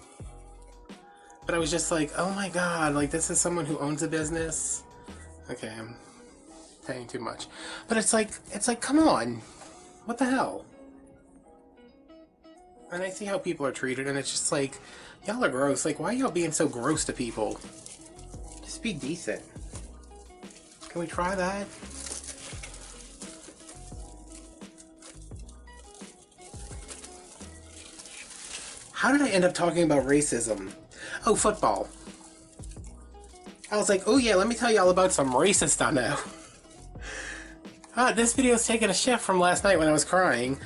But I was just like, oh my god, like, this is someone who owns a business. Okay, I'm saying too much. But it's like, come on. What the hell? And I see how people are treated, and it's just like, y'all are gross. Like, why are y'all being so gross to people? Just be decent. Can we try that? How did I end up talking about racism? Oh, football. I was like, oh yeah, let me tell you all about some racist I know. This video's taking a shift from last night when I was crying.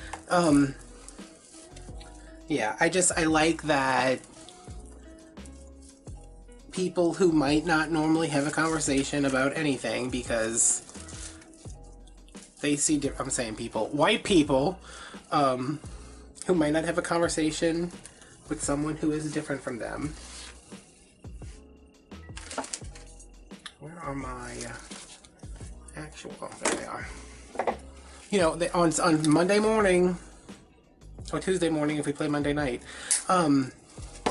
Yeah, I like that people who might not normally have a conversation about anything because they see, I'm saying people, white people, who might not have a conversation with someone who is different from them. Where are my actual, oh, there they are. You know, on Monday morning, or Tuesday morning if we play Monday night,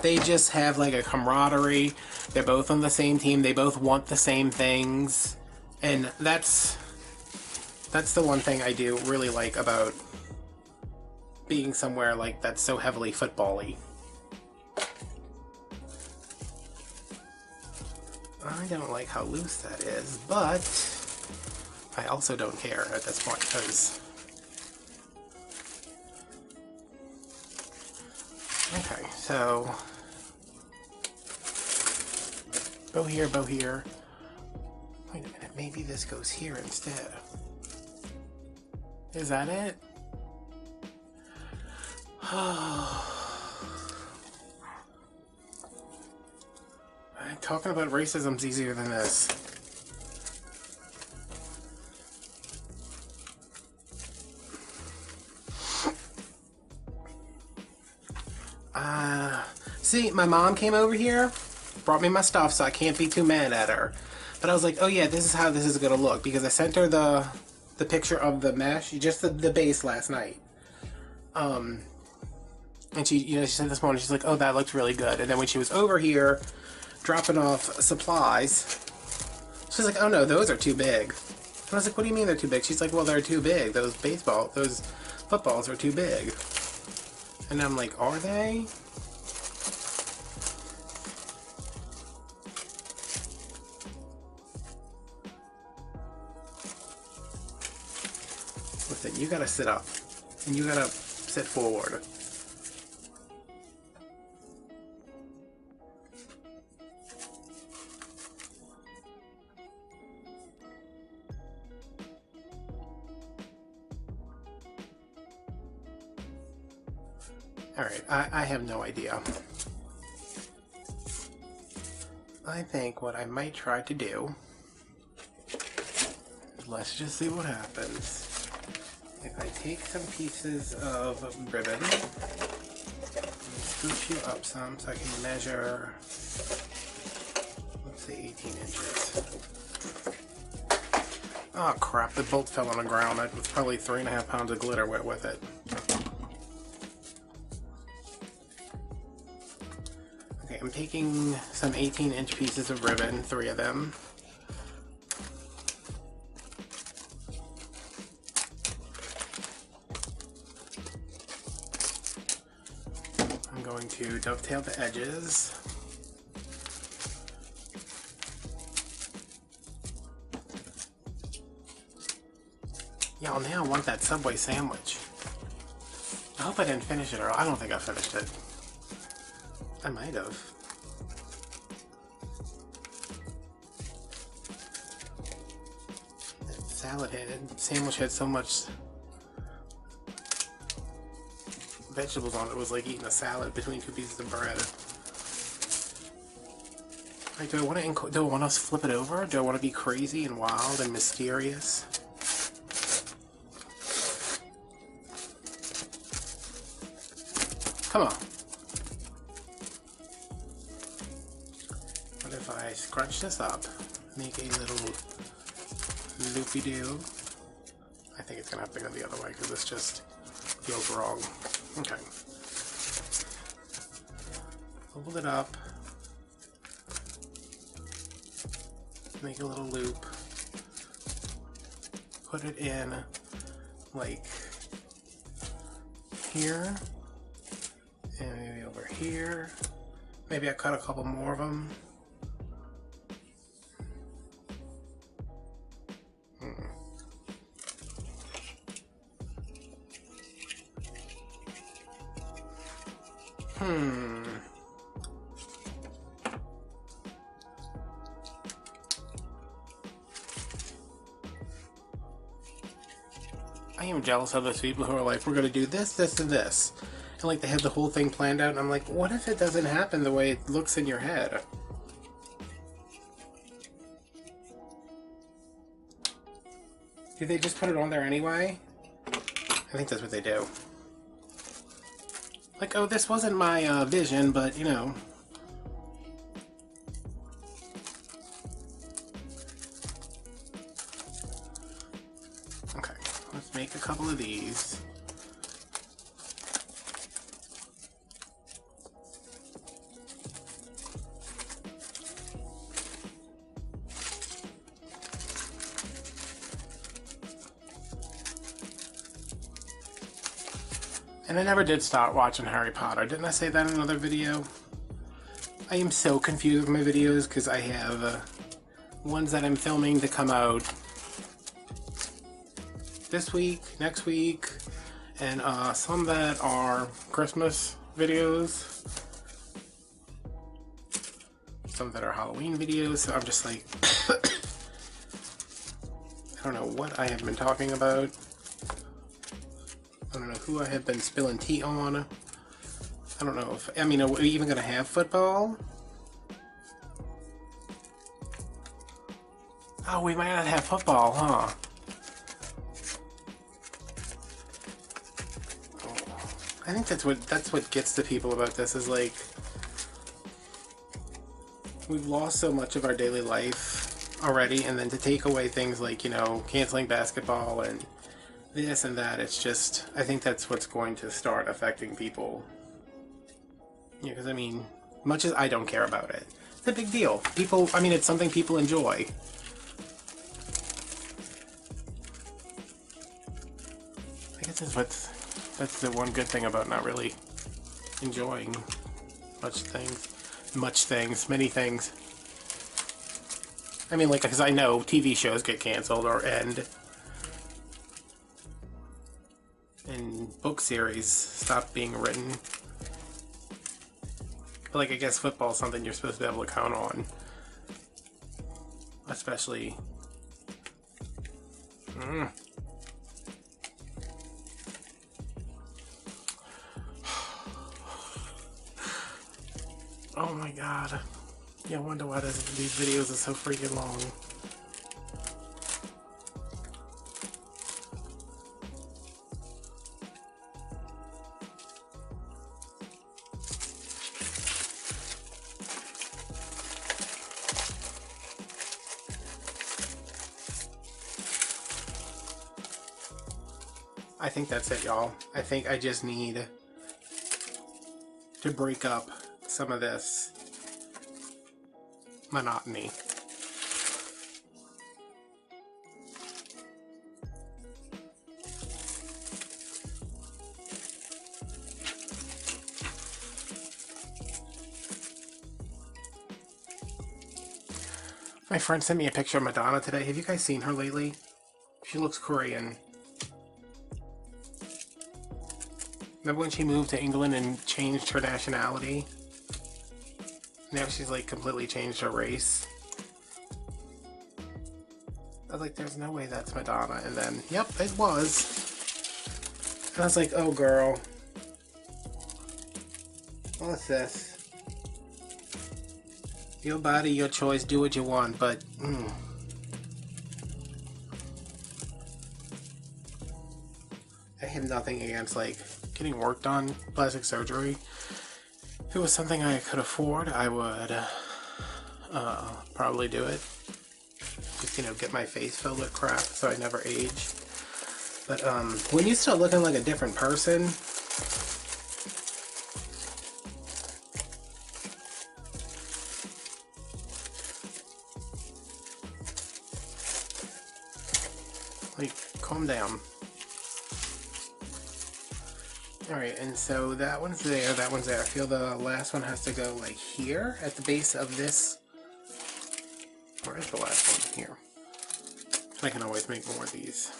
they just have like a camaraderie. They're both on the same team. They both want the same things. And that's the one thing I do really like about being somewhere like that's so heavily football-y. I don't like how loose that is, but I also don't care at this point because... Okay, so... bow here, bow here. Wait a minute, maybe this goes here instead. Is that it? Talking about racism's easier than this. See, my mom came over here, brought me my stuff, so I can't be too mad at her. But I was like, oh yeah, this is how this is gonna look, because I sent her the picture of the mesh, just the base last night. And she, you know, she said this morning, she's like, oh, that looked really good. And then when she was over here, dropping off supplies, she's like, oh no, those are too big. And I was like, what do you mean they're too big? She's like, well, they're too big. Those footballs are too big. And I'm like, are they? Listen, you gotta sit up. And you gotta sit forward. Alright, I have no idea. I think what I might try to do, let's just see what happens. If I take some pieces of ribbon, scooch you up some so I can measure, let's say 18 inches. Oh crap, the bolt fell on the ground. That was probably 3.5 pounds of glitter wet with it. Okay, I'm taking some 18-inch pieces of ribbon, 3 of them. I'm going to dovetail the edges. Y'all, now I want that Subway sandwich. I hope I didn't finish it, or I don't think I finished it. I might have. That sandwich had so much vegetables on it. It was like eating a salad between 2 pieces of bread. Like, do I want to flip it over? Do I want to be crazy and wild and mysterious? Come on. What if I scrunch this up, make a little loopy-doo? I think it's gonna have to go the other way because this just feels wrong. Okay. Fold it up. Make a little loop. Put it in like here. And maybe over here. Maybe I cut a couple more of them. am jealous of those people who are like, we're gonna do this, this, and this. And like they have the whole thing planned out, and I'm like, what if it doesn't happen the way it looks in your head? Do they just put it on there anyway? I think that's what they do. Like, oh, this wasn't my vision, but, you know. Okay, let's make a couple of these. And I never did start watching Harry Potter. Didn't I say that in another video? I am so confused with my videos because I have ones that I'm filming to come out this week, next week, and some that are Christmas videos, some that are Halloween videos. So I'm just like, I don't know what I have been talking about. I don't know who I have been spilling tea on. I don't know if, I mean, are we even going to have football? Oh, we might not have football, huh? I think that's what gets to people about this is like, we've lost so much of our daily life already, and then to take away things like, you know, canceling basketball and this and that, it's just, I think that's what's going to start affecting people. Yeah, because I mean, much as I don't care about it, it's a big deal. People, I mean, it's something people enjoy. I guess that's the one good thing about not really enjoying many things. I mean, like, because I know TV shows get canceled or end. And book series stop being written. But like, I guess football is something you're supposed to be able to count on. Especially... Oh my god. Yeah, I wonder why these videos are so freaking long. I think that's it, y'all. I think I just need to break up some of this monotony. My friend sent me a picture of Madonna today. Have you guys seen her lately? She looks Korean. Remember when she moved to England and changed her nationality? Now she's like completely changed her race. I was like, there's no way that's Madonna. And then, yep, it was. And I was like, oh girl. What's this? Your body, your choice, do what you want, but... I have nothing against, like, getting work done, plastic surgery. If it was something I could afford, I would probably do it. Just, you know, get my face filled with crap so I never age. But when you start looking like a different person, like, calm down. Alright, and so that one's there, that one's there. I feel the last one has to go like here at the base of this. Where is the last one? Here. So I can always make more of these.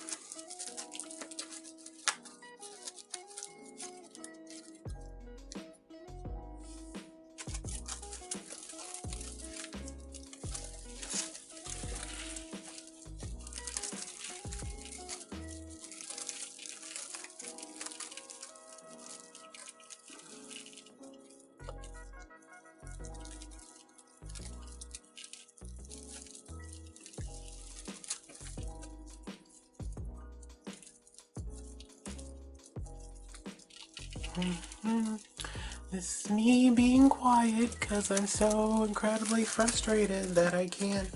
This is me being quiet because I'm so incredibly frustrated that I can't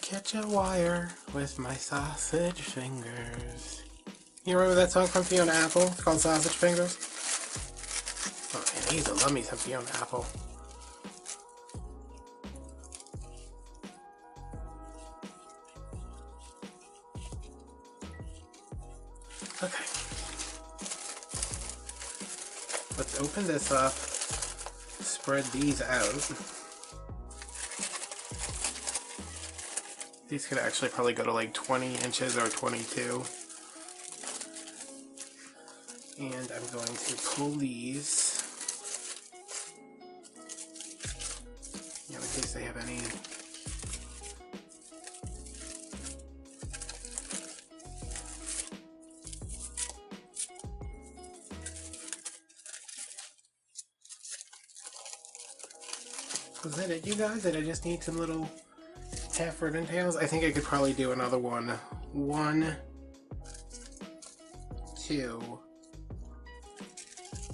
catch a wire with my sausage fingers. You remember that song from Fiona Apple? It's called Sausage Fingers. Oh man, I used to love me some Fiona Apple. Okay. Let's open this up, spread these out. These could actually probably go to like 20 inches or 22. And I'm going to pull these, in case they have any. Was that it, you guys? Did I just need some little half ribbon tails? I think I could probably do another one. 1, 2,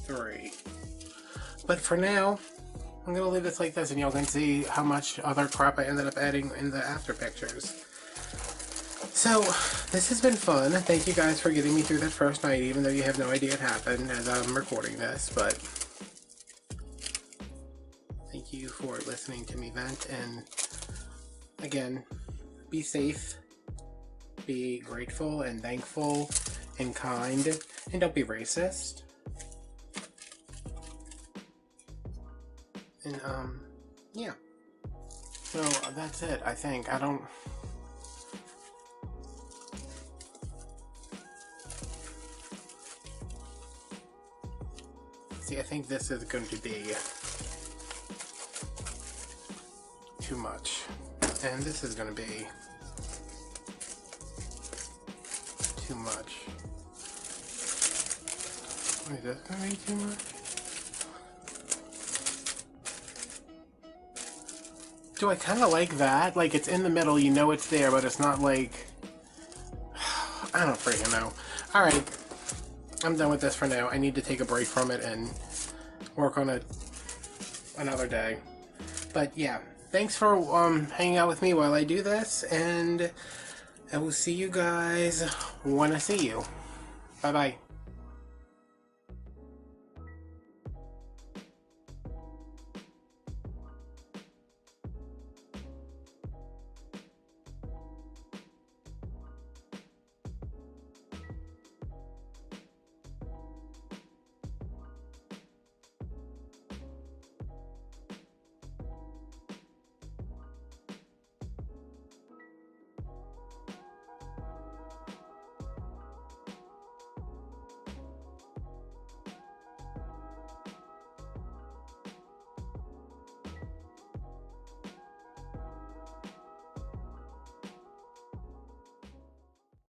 3. But for now, I'm gonna leave this like this, and y'all can see how much other crap I ended up adding in the after pictures. So, this has been fun. Thank you guys for getting me through that first night, even though you have no idea it happened as I'm recording this, but thank you for listening to me vent, and again, be safe, be grateful and thankful and kind, and don't be racist. And, yeah. So, that's it, I think. I don't... See, I think this is going to be too much. And this is going to be too much. Wait, is this going to be too much? Do I kind of like that? Like, it's in the middle, you know it's there, but it's not like... I don't freaking know. Alright, I'm done with this for now. I need to take a break from it and work on it another day. But yeah, thanks for hanging out with me while I do this, and I will see you guys when I see you. Bye-bye.